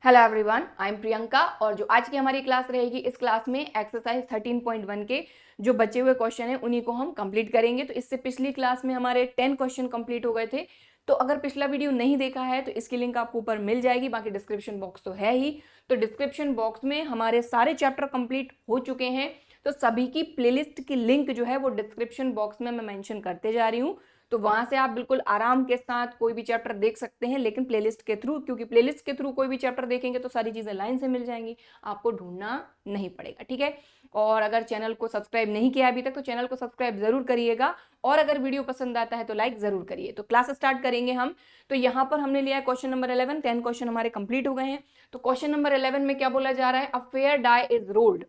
Hello everyone, I am Priyanka और जो आज की हमारी क्लास रहेगी इस क्लास में एक्सरसाइज 13.1 के जो बचे हुए क्वेश्चन हैं उन्हीं को हम कंप्लीट करेंगे। तो इससे पिछली क्लास में हमारे 10 क्वेश्चन कंप्लीट हो गए थे। तो अगर पिछला वीडियो नहीं देखा है तो इसकी लिंक आपको ऊपर मिल जाएगी, बाकी डिस्क्रिप्शन बॉक्स तो है ही। तो डिस्क्रिप्शन बॉक्स में हमारे सारे चैप्टर कंप्लीट हो चुके हैं, तो सभी की प्लेलिस्ट की लिंक जो है वो डिस्क्रिप्शन बॉक्स में मैं मेंशन करते जा रही हूँ। तो वहां से आप बिल्कुल आराम के साथ कोई भी चैप्टर देख सकते हैं, लेकिन प्लेलिस्ट के थ्रू, क्योंकि प्लेलिस्ट के थ्रू कोई भी चैप्टर देखेंगे तो सारी चीजें लाइन से मिल जाएंगी, आपको ढूंढना नहीं पड़ेगा। ठीक है। और अगर चैनल को सब्सक्राइब नहीं किया अभी तक तो चैनल को सब्सक्राइब जरूर करिएगा, और अगर वीडियो पसंद आता है तो लाइक जरूर करिए। तो क्लास स्टार्ट करेंगे हम। तो यहाँ पर हमने लिया है क्वेश्चन नंबर 11। 10 क्वेश्चन हमारे कंप्लीट हो गए हैं। तो क्वेश्चन नंबर 11 में क्या बोला जा रहा है? A fair die is rolled.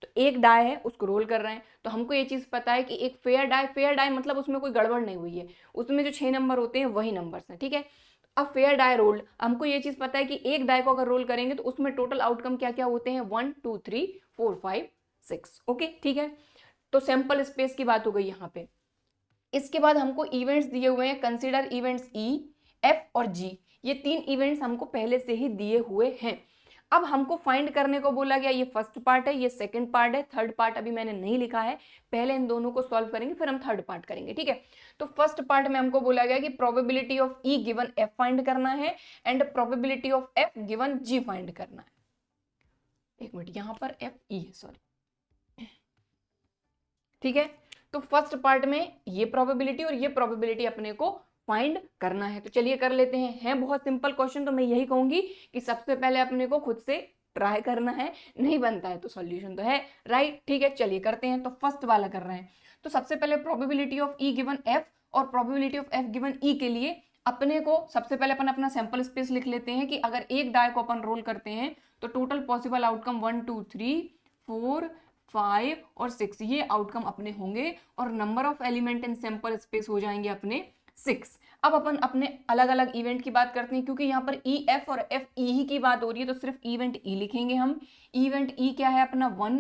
तो एक डाई है, उसको रोल कर रहे हैं। तो हमको ये चीज पता है कि एक फेयर डाई मतलब उसमें कोई गड़बड़ नहीं हुई है, उसमें जो 6 नंबर होते हैं वही नंबर्स हैं। ठीक है। अब फेयर डाई रोल्ड, हमको ये चीज पता है कि एक डाई को अगर रोल करेंगे तो उसमें टोटल आउटकम क्या क्या होते हैं? 1 2 3 4 5 6। ओके, ठीक है। तो सैंपल स्पेस की बात हो गई यहाँ पे। इसके बाद हमको इवेंट्स दिए हुए हैं। कंसीडर इवेंट्स ई, एफ और जी। ये 3 इवेंट्स हमको पहले से ही दिए हुए हैं। अब हमको फाइंड करने को बोला गया, ये फर्स्ट पार्ट है, ये सेकंड पार्ट है, थर्ड पार्ट अभी मैंने नहीं लिखा है। पहले इन दोनों को सॉल्व करेंगे फिर हम थर्ड पार्ट करेंगे। ठीक है। तो फर्स्ट पार्ट में हमको बोला गया कि probability of E given F find करना है and probability of F given G find करना है। एक मिनट, यहां पर एफ ई है, सॉरी। ठीक है। तो फर्स्ट पार्ट में ये प्रोबेबिलिटी और ये प्रोबेबिलिटी अपने को फाइंड करना है। तो चलिए कर लेते हैं। है बहुत सिंपल क्वेश्चन, तो मैं यही कहूंगी कि सबसे पहले अपने को खुद से ट्राई करना है, नहीं बनता है तो सॉल्यूशन तो है, राइट। ठीक है, चलिए करते हैं। तो फर्स्ट वाला कर रहे हैं। तो सबसे पहले probability of E given F और probability of F given E के लिए अपने को सबसे पहले अपन अपना सैंपल स्पेस लिख लेते हैं कि अगर एक डाई को अपन रोल करते हैं तो टोटल पॉसिबल आउटकम 1 2 3 4 5 और 6 ये आउटकम अपने होंगे, और number of element in sample space हो जाएंगे अपने 6। अब अपन अपने अलग अलग इवेंट की बात करते हैं, क्योंकि यहाँ पर ई एफ और एफ ई ही की बात हो रही है तो सिर्फ इवेंट ई लिखेंगे हम। इवेंट ई क्या है अपना? 1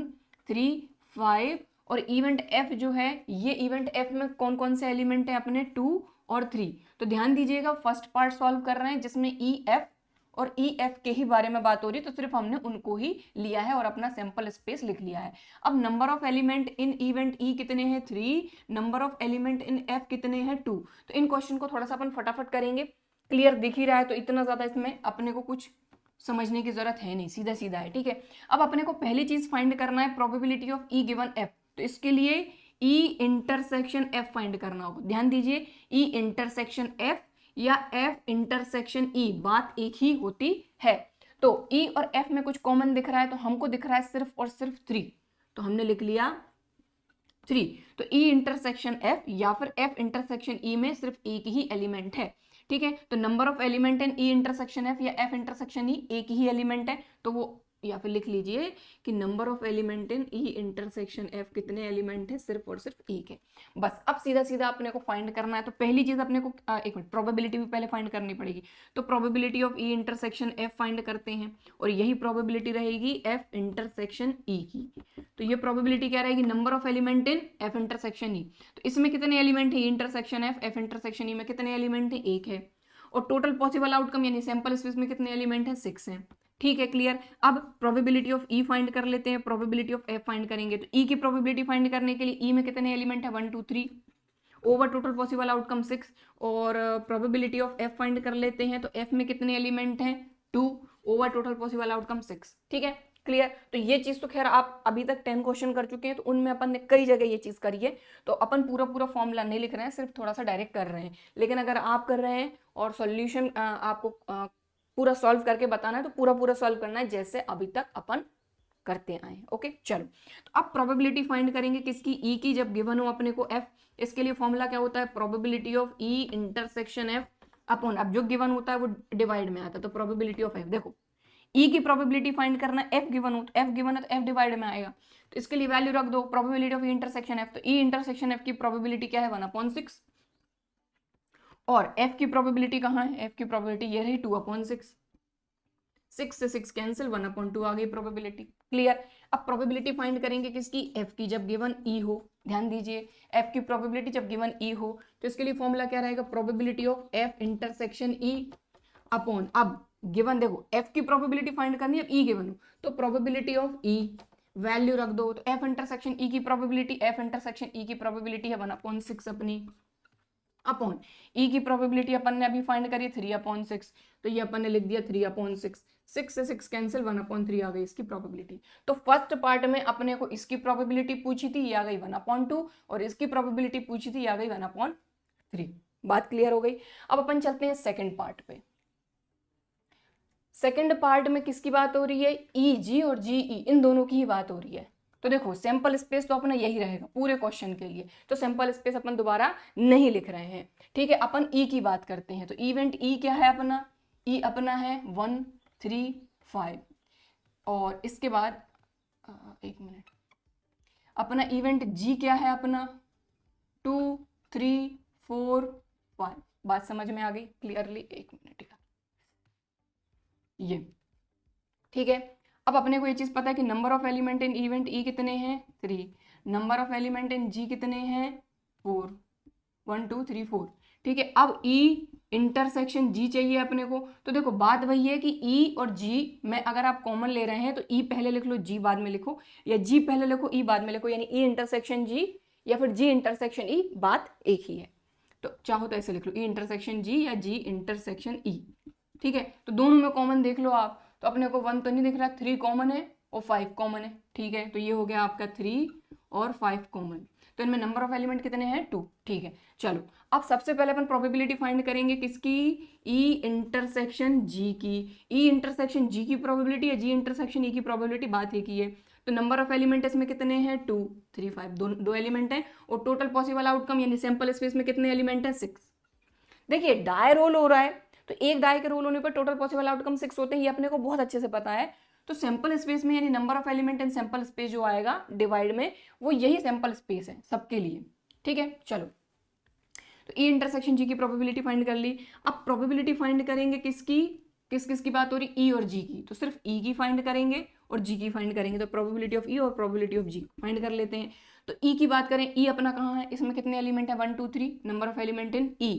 3 5। और इवेंट एफ जो है, ये इवेंट एफ में कौन कौन से एलिमेंट है अपने? 2 और 3। तो ध्यान दीजिएगा, फर्स्ट पार्ट सॉल्व कर रहे हैं जिसमें ई एफ और ई एफ के ही बारे में बात हो रही है, तो सिर्फ हमने उनको ही लिया है और अपना सैंपल स्पेस लिख लिया है। अब number of element in event E कितने हैं? 3। Number of element in F कितने हैं? 2। तो इन क्वेश्चन को थोड़ा सा अपन फटाफट करेंगे। क्लियर दिख ही रहा है, तो इतना ज्यादा इसमें अपने को कुछ समझने की जरूरत है नहीं, सीधा सीधा है। ठीक है। अब अपने को पहली चीज फाइंड करना है probability of E given F. तो इसके लिए ई इंटरसेक्शन एफ फाइंड करना होगा। ध्यान दीजिए, ई इंटरसेक्शन एफ या एफ इंटरसेक्शन ई, बात एक ही होती है। तो ई और एफ में कुछ कॉमन दिख रहा है, तो हमको दिख रहा है सिर्फ और सिर्फ 3, तो हमने लिख लिया 3। तो ई इंटरसेक्शन एफ या फिर एफ इंटरसेक्शन ई में सिर्फ एक ही एलिमेंट है। ठीक है। तो number of element in E intersection F या एफ इंटरसेक्शन ई एक ही एलिमेंट है, तो वो या फिर लिख लीजिए कि number of element in E intersection F कितने एलिमेंट है? सिर्फ और सिर्फ एक है। बस अब सीधा सीधा अपने को फाइंड करना है। तो पहली चीज अपने को एक मिनट, प्रोबेबिलिटी भी पहले फाइंड करनी पड़ेगी। तो probability of E intersection F find करते हैं, और यही प्रोबेबिलिटी रहेगी एफ इंटरसेक्शन ई की। तो ये प्रोबेबिलिटी क्या रहेगी? Number of element in F intersection E. तो इसमें कितने एलिमेंट है? Intersection F, F intersection E में कितने एलिमेंट है? 1 है। और टोटल पॉसिबल आउटकम यानी सैंपल स्पेस में कितने एलिमेंट है? 6 है। ठीक है, क्लियर। अब प्रोबेबिलिटी ऑफ ई फाइंड कर लेते हैं, प्रोबेबिलिटी ऑफ एफ फाइंड करेंगे। तो ई की प्रोबेबिलिटी फाइंड करने के लिए ई में कितने एलिमेंट है? 1 2 3 ओवर टोटल पॉसिबल आउटकम 6। और प्रोबेबिलिटी ऑफ एफ फाइंड कर लेते हैं, तो एफ में कितने एलिमेंट हैं? 2 ओवर टोटल पॉसिबल आउटकम 6। ठीक है, क्लियर। तो ये चीज तो खैर आप अभी तक 10 क्वेश्चन कर चुके हैं, तो उनमें अपन ने कई जगह ये चीज करी है, तो अपन पूरा पूरा फॉर्मूला नहीं लिख रहे हैं, सिर्फ थोड़ा सा डायरेक्ट कर रहे हैं। लेकिन अगर आप कर रहे हैं और सॉल्यूशन आपको पूरा सॉल्व करके बताना है तो पूरा पूरा सॉल्व करना है जैसे अभी तक अपन करते आए। ओके, चलो। तो अब प्रोबेबिलिटी फाइंड करेंगे किसकी? ई की, जब गिवन हो अपने को एफ। इसके लिए फॉर्मूला क्या होता है? Probability of E intersection F upon, अब जो गिवन होता है वो डिवाइड में आता है, तो प्रोबेबिलिटी ऑफ एफ। देखो, ई की प्रोबेबिलिटी फाइंड करना, एफ गिवन हो तो एफ गिवन है तो एफ डिवाइड में आएगा, तो इसके लिए वैल्यू रख दो probability of E intersection F. तो ई इंटरसेक्शन एफ की प्रोबेबिलिटी क्या है? 1/6। और एफ की प्रोबेबिलिटी कहाँ है? एफ की प्रोबेबिलिटी ये रही 2/6। 6 से 6 कैंसिल, 1/2 आ गई प्रोबेबिलिटी। क्लियर। अब प्रोबेबिलिटी फाइंड करेंगे किसकी? एफ की, जब गिवन ई हो। ध्यान दीजिए, एफ की प्रोबेबिलिटी जब गिवन ई हो, तो इसके लिए फॉर्मूला क्या रहेगा? Probability of F intersection E upon, अब गिवन देखो एफ की प्रोबेबिलिटी फाइंड करनी है, ई गिवन हो तो प्रोबेबिलिटी ऑफ ई वैल्यू रख दो, तो एफ इंटरसेक्शन ई की प्रोबेबिलिटी, एफ इंटरसेक्शन ई की प्रोबेबिलिटी है 1/6 अपनी, अपॉन ई की प्रोबेबिलिटी अपन ने अभी फाइंड करी 3/6, तो ये अपन ने लिख दिया 3/6, 6 से 6 कैंसिल, 1/3 आ गई इसकी प्रोबेबिलिटी। तो फर्स्ट पार्ट में अपने को इसकी प्रोबेबिलिटी पूछी थी, ये आ गई 1/2, और इसकी प्रोबेबिलिटी पूछी थी, ये आ गई 1/3। बात क्लियर हो गई। अब अपन चलते हैं सेकंड पार्ट पे। सेकंड पार्ट में किसकी बात हो रही है, ई जी और जी ई इन दोनों की ही बात हो रही है। तो देखो सैंपल स्पेस तो अपना यही रहेगा पूरे क्वेश्चन के लिए, तो सैंपल स्पेस अपन दोबारा नहीं लिख रहे हैं, ठीक है। अपन ई की बात करते हैं, तो इवेंट ई क्या है अपना, ई अपना है 1 3 5, और इसके बाद एक मिनट, अपना इवेंट जी क्या है अपना 2 3 4 5। बात समझ में आ गई क्लियरली, एक मिनट यार, ये ठीक है। अब अपने को ये चीज पता है कि number of element in event E कितने हैं 3, नंबर ऑफ एलिमेंट इन जी कितने हैं 4, 1 2 3 4, ठीक है। अब ई इंटरसेक्शन जी चाहिए अपने को, तो देखो बात वही है कि ई और जी में अगर आप कॉमन ले रहे हैं तो ई पहले लिख लो, जी बाद में लिखो, या जी पहले लिखो, ई बाद में लिखो, यानी ई इंटरसेक्शन जी या फिर जी इंटरसेक्शन ई, बात एक ही है। तो चाहो तो ऐसे लिख लो, ई इंटरसेक्शन जी या जी इंटरसेक्शन ई, ठीक है। तो दोनों में कॉमन देख लो आप, तो अपने को 1 तो नहीं दिख रहा, 3 कॉमन है और 5 कॉमन है, ठीक है। तो ये हो गया आपका 3 और 5 कॉमन, तो इनमें नंबर ऑफ एलिमेंट कितने हैं 2, ठीक है। चलो अब सबसे पहले अपन प्रोबेबिलिटी फाइंड करेंगे किसकी, ई इंटरसेक्शन जी की। ई इंटरसेक्शन जी की प्रोबेबिलिटी या जी इंटरसेक्शन ई की प्रोबेबिलिटी, बात एक ही है। तो नंबर ऑफ एलिमेंट इसमें कितने हैं 2 3 5, दो एलिमेंट हैं, और टोटल पॉसिबल आउटकम यानी सैंपल स्पेस में कितने एलिमेंट हैं 6। देखिए डाई रोल हो रहा है, तो एक डाई के रोल होने पर टोटल पॉसिबल आउटकम 6 होते हैं, ये अपने को बहुत अच्छे से पता है। तो सैंपल स्पेस में यानी number of element in sample space जो आएगा डिवाइड में, वो यही सैंपल स्पेस है सबके लिए, ठीक है। चलो तो ई इंटरसेक्शन जी की प्रोबेबिलिटी फाइंड कर ली। अब प्रोबेबिलिटी फाइंड करेंगे किसकी, किस किस की बात हो रही, ई और जी की, तो सिर्फ ई की फाइंड करेंगे और जी की फाइंड करेंगे। तो प्रोबेबिलिटी ऑफ ई और प्रोबेबिलिटी ऑफ जी फाइंड कर लेते हैं। तो ई की बात करें, ई अपना कहाँ है, इसमें कितने एलिमेंट है 1 2 3, नंबर ऑफ एलिमेंट इन ई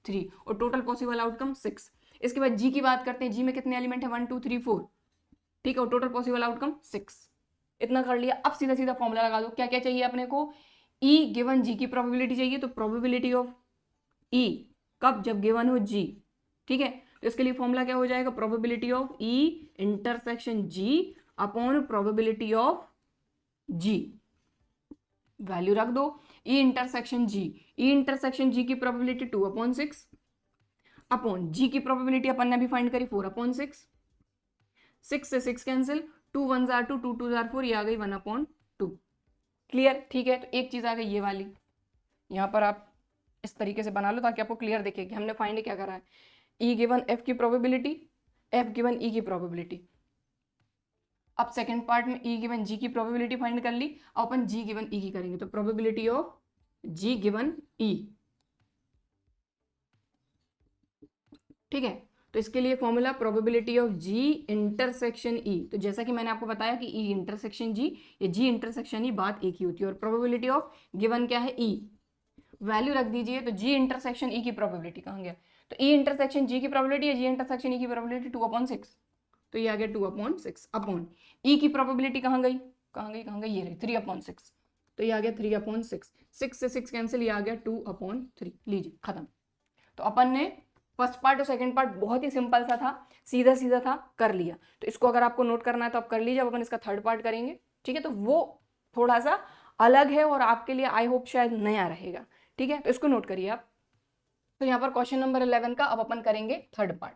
3, और टोटल पॉसिबल आउटकम 6। इसके बाद जी की बात करते हैं, जी में कितने एलिमेंट है 1 2 3 4, ठीक है, और टोटल पॉसिबल आउटकम 6। इतना कर लिया। अब सीधा सीधा फॉर्मूला लगा दो, क्या क्या चाहिए अपने को, ई गिवन जी की प्रोबेबिलिटी चाहिए, तो प्रोबेबिलिटी ऑफ ई कब, जब गिवन हो जी, ठीक है। तो इसके लिए फॉर्मूला क्या हो जाएगा, probability of E intersection G upon probability of G, value रख दो। ई इंटरसेक्शन जी, ई इंटरसेक्शन जी की प्रोबेबिलिटी 2/6 अपॉन जी की प्रोबेबिलिटी अपन ने अभी फाइंड करी 4/6, 6 से 6 कैंसिल, 2 1 जार 2, 2 2 जार 4, ये आ गई 1/2। क्लियर, ठीक है। तो एक चीज आ गई ये वाली, यहाँ पर आप इस तरीके से बना लो ताकि आपको क्लियर दिखे कि हमने फाइंड क्या करा है। ई गिवन एफ की प्रोबेबिलिटी, एफ गिवन ई की प्रोबेबिलिटी। अब सेकंड पार्ट में ई गिवन जी की प्रोबेबिलिटी फाइंड कर ली, अब अपन जी गिवन ई की करेंगे। तो probability of G given E, ठीक है। तो इसके लिए formula probability of G intersection E. तो जैसा कि मैंने आपको बताया कि ई इंटरसेक्शन जी या जी इंटरसेक्शन ई बात एक ही होती है, और प्रोबेबिलिटी ऑफ गिवन क्या है ई, वैल्यू रख दीजिए। तो जी इंटरसेक्शन ई की प्रोबेबिलिटी कहाँ गया, तो ई इंटरसेक्शन जी की प्रोबेबिलिटी या जी इंटरसेक्शन ई की प्रोबेबिलिटी 2/6, तो ये आ गया 2/6 अपॉन ई की प्रोबेबिलिटी कहाँ गई, कहाँ गई, कहाँ गई, ये रही 3/6, तो ये आ गया 3/6, 6 से 6 कैंसिल, ये आ गया 2/3। लीजिए खत्म। तो अपन ने फर्स्ट पार्ट और सेकंड पार्ट बहुत ही सिंपल सा था, सीधा सीधा था, कर लिया। तो इसको अगर आपको नोट करना है तो आप कर लीजिए। अब अपन इसका थर्ड पार्ट करेंगे, ठीक है। तो वो थोड़ा सा अलग है और आपके लिए आई होप शायद नया रहेगा, ठीक है। तो इसको नोट करिए आप। तो यहाँ पर क्वेश्चन नंबर 11 का अब अपन करेंगे थर्ड पार्ट।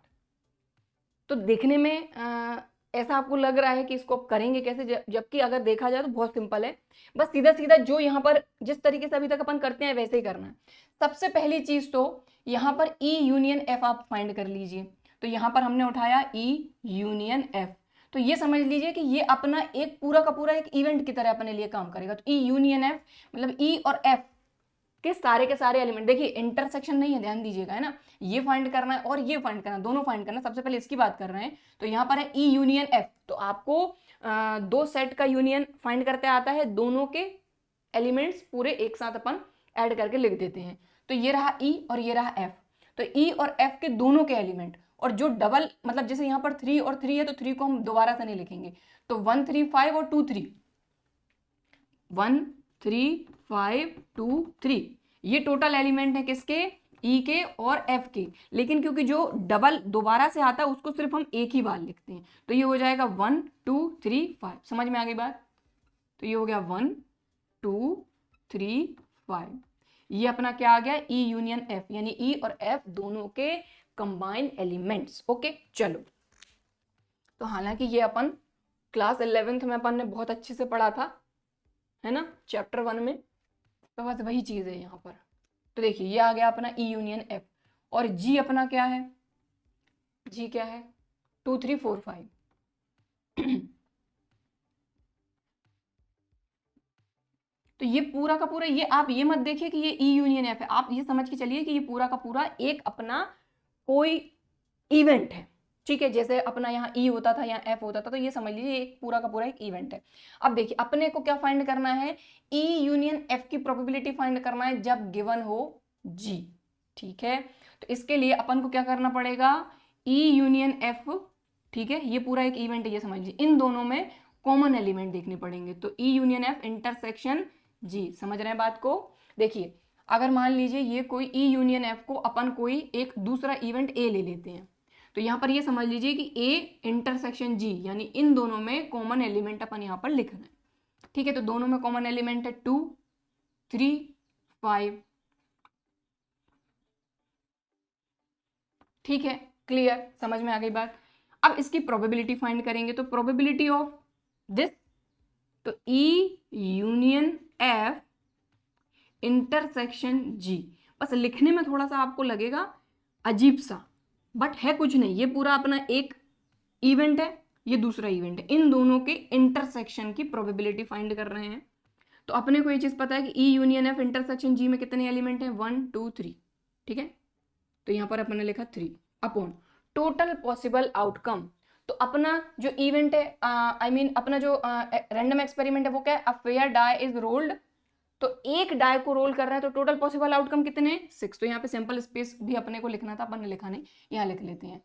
तो देखने में ऐसा आपको लग रहा है कि इसको आप करेंगे कैसे, जबकि अगर देखा जाए तो बहुत सिंपल है। बस सीधा सीधा जो यहाँ पर जिस तरीके से अभी तक अपन करते हैं वैसे ही करना है। सबसे पहली चीज तो यहाँ पर ई यूनियन एफ आप फाइंड कर लीजिए। तो यहाँ पर हमने उठाया ई यूनियन एफ, तो ये समझ लीजिए कि ये अपना एक पूरा का पूरा एक इवेंट की तरह अपने लिए काम करेगा। तो ई यूनियन एफ मतलब ई और एफ के सारे एलिमेंट, देखिए इंटरसेक्शन नहीं है, ध्यान दीजिएगा, है ना। ये फाइंड करना है और ये फाइंड करना है, दोनों फाइंड करना है। सबसे पहले इसकी बात कर रहे हैं, तो यहाँ पर है ई यूनियन एफ। तो आपको दो सेट का यूनियन फाइंड करते आता है, दोनों के एलिमेंट्स पूरे एक साथ अपन ऐड करके लिख देते हैं। तो ये रहा ई और ये रहा एफ। तो ई और एफ के दोनों के एलिमेंट और जो डबल मतलब जैसे यहाँ पर 3 और 3 है तो 3 को हम दोबारा से नहीं लिखेंगे, तो 1 3 5 और 2 3, 1 3 5 2 3, ये टोटल एलिमेंट है किसके, ई के और एफ के। लेकिन क्योंकि जो डबल दोबारा से आता है उसको सिर्फ हम एक ही बार लिखते हैं, तो ये हो जाएगा 1 2 3 5। समझ में आ गई बात? तो ये हो गया 1 2 3 5। ये अपना क्या आ गया, ई यूनियन एफ, यानी ई और एफ दोनों के कंबाइन एलिमेंट्स। ओके चलो, तो हालांकि ये अपन क्लास 11th में अपन ने बहुत अच्छे से पढ़ा था, है ना, चैप्टर 1 में, तो बस वही चीज है यहाँ पर। तो देखिए ये आ गया अपना ई यूनियन एफ, और जी अपना क्या है, जी क्या है 2 3 4 5। तो ये पूरा का पूरा, ये आप ये मत देखिए कि ये ई यूनियन एफ है, आप ये समझ के चलिए कि ये पूरा का पूरा एक अपना कोई इवेंट है, ठीक है। जैसे अपना यहाँ ई होता था, यहाँ एफ होता था, तो ये समझ लीजिए एक पूरा का पूरा एक इवेंट है। अब देखिए अपने को क्या फाइंड करना है, ई यूनियन एफ की प्रोबेबिलिटी फाइंड करना है जब गिवन हो जी, ठीक है। तो इसके लिए अपन को क्या करना पड़ेगा, ई यूनियन एफ, ठीक है, ये पूरा एक इवेंट है, ये समझ लीजिए, इन दोनों में कॉमन एलिमेंट देखने पड़ेंगे। तो ई यूनियन एफ इंटरसेक्शन जी, समझ रहे हैं बात को? देखिए अगर मान लीजिए ये कोई ई यूनियन एफ को अपन कोई एक दूसरा इवेंट ए ले लेते हैं, तो यहाँ पर ये समझ लीजिए कि ए इंटरसेक्शन जी, यानी इन दोनों में कॉमन एलिमेंट अपन यहाँ पर लिख रहे हैं, ठीक है। तो दोनों में कॉमन एलिमेंट है 2 3 5, ठीक है, क्लियर, समझ में आ गई बात। अब इसकी प्रोबेबिलिटी फाइंड करेंगे, तो प्रोबेबिलिटी ऑफ दिस, तो ई यूनियन एफ इंटरसेक्शन जी, बस लिखने में थोड़ा सा आपको लगेगा अजीब सा, बट है कुछ नहीं, ये पूरा अपना एक इवेंट है, ये दूसरा इवेंट है, इन दोनों के इंटरसेक्शन की प्रोबेबिलिटी फाइंड कर रहे हैं। तो अपने को ये चीज पता है कि E union F intersection G में कितने एलिमेंट हैं, 1 2 3, ठीक है। तो यहाँ पर अपने लिखा 3 अपॉन टोटल पॉसिबल आउटकम। तो अपना जो इवेंट है, आई मीन अपना जो रैंडम एक्सपेरिमेंट है वो क्या है, a fair die is rolled, तो एक डाई को रोल कर रहे हैं, तो टोटल पॉसिबल आउटकम कितने हैं, 6। तो यहाँ पे सैंपल स्पेस भी अपने को लिखना था, अपन ने लिखा नहीं, यहाँ लिख लेते हैं,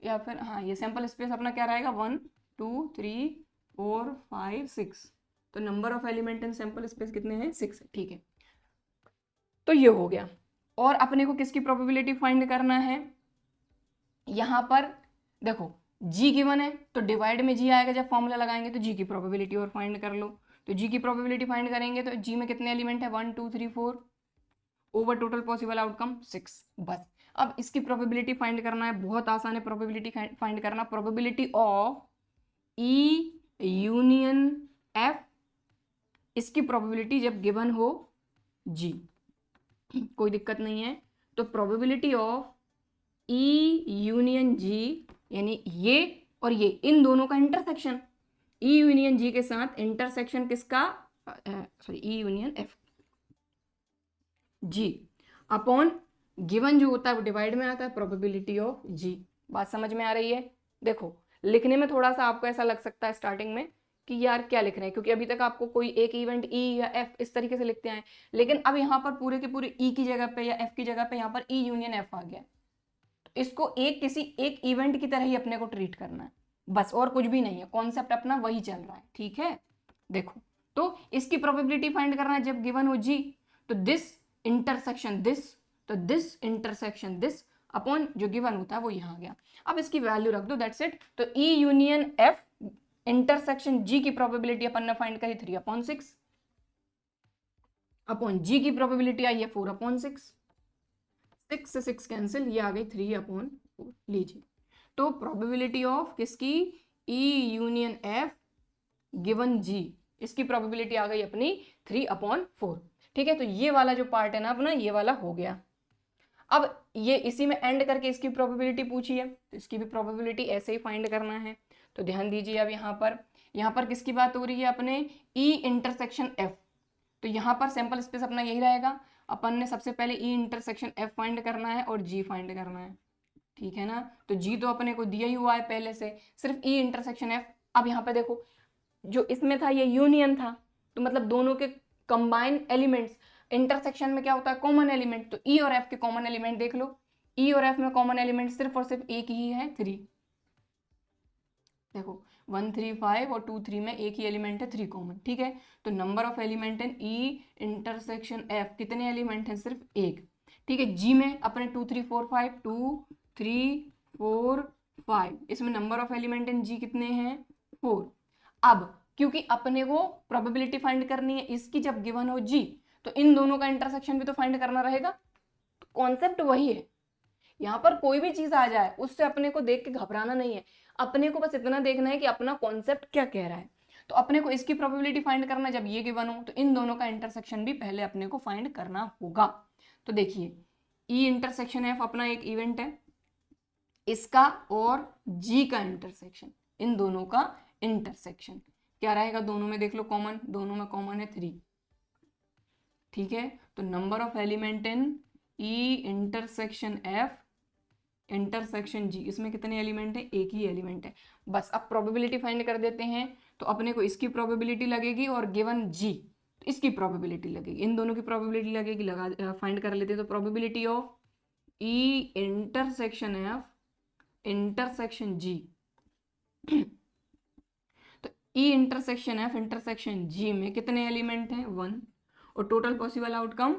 या फिर हाँ ये सैंपल स्पेस अपना क्या रहेगा 1 2 3 4 5 6, तो number of element in sample space कितने हैं, 6, ठीक है। तो ये हो गया, और अपने को किसकी प्रोबेबिलिटी फाइंड करना है, यहाँ पर देखो जी गिवन है, तो डिवाइड में जी आएगा, जब फॉर्मूला लगाएंगे तो जी की प्रोबेबिलिटी और फाइंड कर लो। तो जी की प्रोबेबिलिटी फाइंड करेंगे तो जी में कितने एलिमेंट है, 1 2 3 4 ओवर टोटल पॉसिबल आउटकम 6, बस। अब इसकी प्रोबेबिलिटी फाइंड करना है, बहुत आसान है प्रोबेबिलिटी फाइंड करना, probability of E union F, इसकी प्रोबेबिलिटी जब गिवन हो जी, कोई दिक्कत नहीं है। तो प्रोबेबिलिटी ऑफ ई यूनियन जी, यानी ये और ये इन दोनों का इंटरसेक्शन, ई यूनियन जी के साथ इंटरसेक्शन किसका, sorry E union F G, upon given जो होता है वो डिवाइड में आता है, प्रोबेबिलिटी ऑफ जी। बात समझ में आ रही है? देखो लिखने में थोड़ा सा आपको ऐसा लग सकता है स्टार्टिंग में कि यार क्या लिख रहे हैं, क्योंकि अभी तक आपको कोई एक इवेंट ई या एफ इस तरीके से लिखते आए, लेकिन अब यहाँ पर पूरे के पूरे ई की जगह पे या एफ की जगह पे यहाँ पर ई यूनियन एफ आ गया, तो इसको एक किसी एक इवेंट की तरह ही अपने को ट्रीट करना है, बस, और कुछ भी नहीं है, कॉन्सेप्ट अपना वही चल रहा है, ठीक है। देखो तो इसकी प्रोबेबिलिटी फाइंड करना है जब गिवन हो जी, तो दिस इंटरसेक्शन दिस, तो दिस इंटरसेक्शन दिस अपॉन जो गिवन होता है वो यहाँ आ गया। अब इसकी वैल्यू रख दो, दैट्स इट। तो ई यूनियन एफ इंटरसेक्शन जी की प्रोबेबिलिटी अपन ने फाइंड करी 3/6 अपॉन जी की प्रोबेबिलिटी आई है 4/6, 6 से 6 कैंसिल, ये आ गई 3/4, लीजिए। तो प्रोबेबिलिटी ऑफ किसकी, ई यूनियन एफ गिवन जी, इसकी प्रोबेबिलिटी आ गई अपनी 3/4, ठीक है। तो ये वाला जो पार्ट है ना अपना, ये वाला हो गया। अब ये इसी में एंड करके इसकी प्रोबेबिलिटी पूछी है, तो इसकी भी प्रोबेबिलिटी ऐसे ही फाइंड करना है। तो ध्यान दीजिए, अब यहाँ पर किसकी बात हो रही है अपने, ई इंटरसेक्शन एफ, तो यहाँ पर सैंपल स्पेस अपना यही रहेगा, अपन ने सबसे पहले ई इंटरसेक्शन एफ फाइंड करना है और जी फाइंड करना है, ठीक है ना। तो जी तो अपने को दिया ही हुआ है पहले से, सिर्फ ई इंटरसेक्शन एफ। अब यहाँ पे देखो जो इसमें था ये यूनियन था, तो मतलब दोनों के कंबाइन एलिमेंट्स, इंटरसेक्शन में क्या होता है कॉमन एलिमेंट, तो ई और एफ के कॉमन एलिमेंट देख लो, ई और एफ में कॉमन एलिमेंट सिर्फ और सिर्फ एक ही है, 3। देखो 1 3 5 और 2 3 में एक ही एलिमेंट है, 3 कॉमन, ठीक है। तो number of element in E intersection F, कितने एलिमेंट हैं, सिर्फ एक, ठीक है। जी में अपने 2 3 4 5, 2 3 4 5, इसमें नंबर ऑफ एलिमेंट इन जी कितने हैं, 4। अब क्योंकि अपने को प्रोबेबिलिटी फाइंड करनी है इसकी, जब गिवन हो जी तो इन दोनों का इंटरसेक्शन भी तो फाइंड करना रहेगा। तो कॉन्सेप्ट वही है, यहाँ पर कोई भी चीज आ जाए उससे अपने को देख के घबराना नहीं है, अपने को बस इतना देखना है कि अपना कॉन्सेप्ट क्या कह रहा है। तो अपने को इसकी प्रोबेबिलिटी फाइंड करना, जब ये गिवन हो तो इन दोनों का इंटरसेक्शन भी पहले अपने को फाइंड करना होगा। तो देखिए ई इंटरसेक्शन एफ अपना एक इवेंट है, इसका और जी का इंटरसेक्शन, इन दोनों का इंटरसेक्शन क्या रहेगा, दोनों में देख लो कॉमन, दोनों में कॉमन है 3, ठीक है। तो number of element in E intersection F intersection G, इसमें कितने एलिमेंट है, एक ही एलिमेंट है। बस अब प्रोबेबिलिटी फाइंड कर देते हैं, तो अपने को इसकी प्रोबेबिलिटी लगेगी और गिवन जी इसकी प्रोबेबिलिटी लगेगी, इन दोनों की प्रोबेबिलिटी लगेगी, लगा फाइंड कर लेते हैं। तो probability of E intersection F intersection G तो E intersection F intersection G में कितने एलिमेंट हैं, 1, और टोटल पॉसिबल आउटकम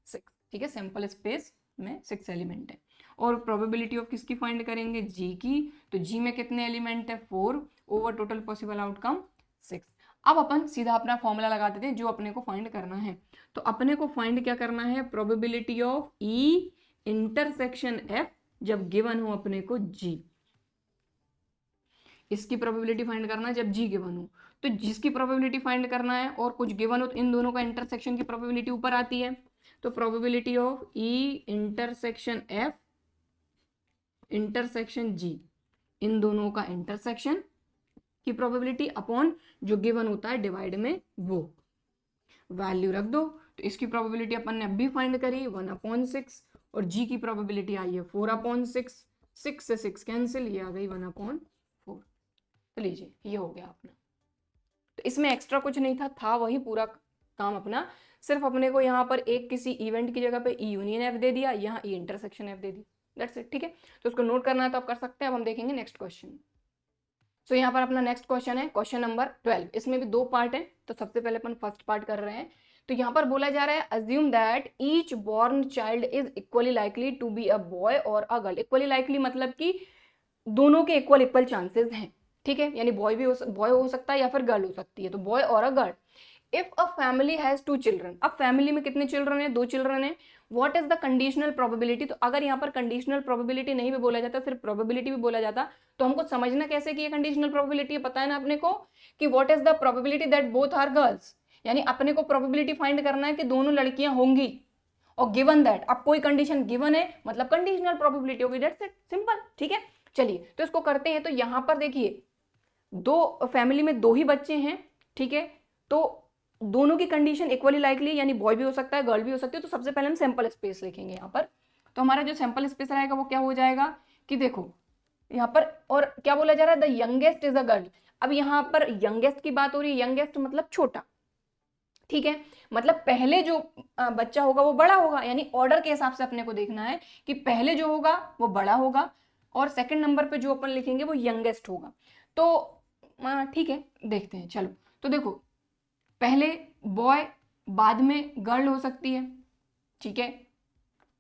6, ठीक है। सैंपल स्पेस में 6 एलिमेंट है। और प्रोबेबिलिटी ऑफ किसकी फाइंड करेंगे, जी की। तो जी में कितने एलिमेंट है, 4 ओवर टोटल पॉसिबल आउटकम 6। अब अपन सीधा अपना फॉर्मूला लगा देते हैं जो अपने को फाइंड करना है। तो अपने को फाइंड क्या करना है, probability of E intersection F जब गिवन हो अपने को जी, इसकी प्रोबेबिलिटी फाइंड करना है जब जी गिवन हो। तो जिसकी प्रोबेबिलिटी फाइंड करना है और कुछ गिवन हो तो इन दोनों का इंटरसेक्शन की प्रोबेबिलिटी ऊपर आती है। तो probability of E intersection F intersection G, इन दोनों का इंटरसेक्शन की प्रोबेबिलिटी अपॉन जो गिवन होता है डिवाइड में वो वैल्यू रख दो। तो इसकी प्रोबेबिलिटी अपन ने अभी फाइंड करी 1/6 और जी की प्रोबेबिलिटी आई है 4/6, 6 से 6 कैंसिल, ये आ गई 1/4। तो लीजिए ये हो गया अपना। तो इसमें एक्स्ट्रा कुछ नहीं था वही पूरा काम अपना, सिर्फ अपने को यहाँ पर एक किसी इवेंट की जगह पे ई यूनियन एफ दे दिया, यहाँ ई intersection F they the, that's it, ठीक है। तो उसको नोट करना है तो आप कर सकते हैं। अब हम देखेंगे नेक्स्ट क्वेश्चन। सो यहाँ पर अपना नेक्स्ट क्वेश्चन है क्वेश्चन नंबर 12। इसमें भी 2 पार्ट है, तो सबसे पहले अपन फर्स्ट पार्ट कर रहे हैं। तो यहाँ पर बोला जा रहा है assume that each born child is equally likely to be a boy और अ गर्ल। इक्वली लाइकली मतलब कि दोनों के इक्वल चांसेस हैं, ठीक है, यानी बॉय हो सकता है या फिर गर्ल हो सकती है, तो बॉय और a girl. If a family has 2 children, अब फैमिली में कितने चिल्ड्रन है, 2 चिल्ड्रन है। What is the conditional probability, तो अगर यहाँ पर कंडीशनल प्रोबेबिलिटी नहीं भी बोला जाता, सिर्फ प्रोबेबिलिटी भी बोला जाता, तो हमको समझना कैसे कि ये कंडीशनल प्रोबेबिलिटी है, पता है ना अपने को कि what is the probability that both are girls, यानी अपने को प्रोबेबिलिटी फाइंड करना है कि दोनों लड़कियां होंगी, और गिवन दैट, अब कोई कंडीशन गिवन है मतलब कंडीशनल प्रोबेबिलिटी होगी, दैट्स इट, सिंपल, ठीक है। चलिए तो इसको करते हैं। तो यहाँ पर देखिए फैमिली में 2 ही बच्चे हैं, ठीक है, तो दोनों की कंडीशन इक्वली लाइकली, यानी बॉय भी हो सकता है गर्ल भी हो सकती है। तो सबसे पहले हम सैंपल स्पेस लिखेंगे यहाँ पर। तो हमारा जो सैंपल स्पेस रहेगा वो क्या हो जाएगा कि देखो यहाँ पर, और क्या बोला जा रहा है, the youngest is a girl. अब यहाँ पर यंगेस्ट की बात हो रही है, यंगेस्ट मतलब छोटा, ठीक है, मतलब पहले जो बच्चा होगा वो बड़ा होगा, यानी ऑर्डर के हिसाब से अपने को देखना है कि पहले जो होगा वो बड़ा होगा और सेकंड नंबर पे जो अपन लिखेंगे वो यंगेस्ट होगा। तो ठीक है, देखते हैं, चलो। तो देखो पहले बॉय बाद में गर्ल हो सकती है, ठीक है,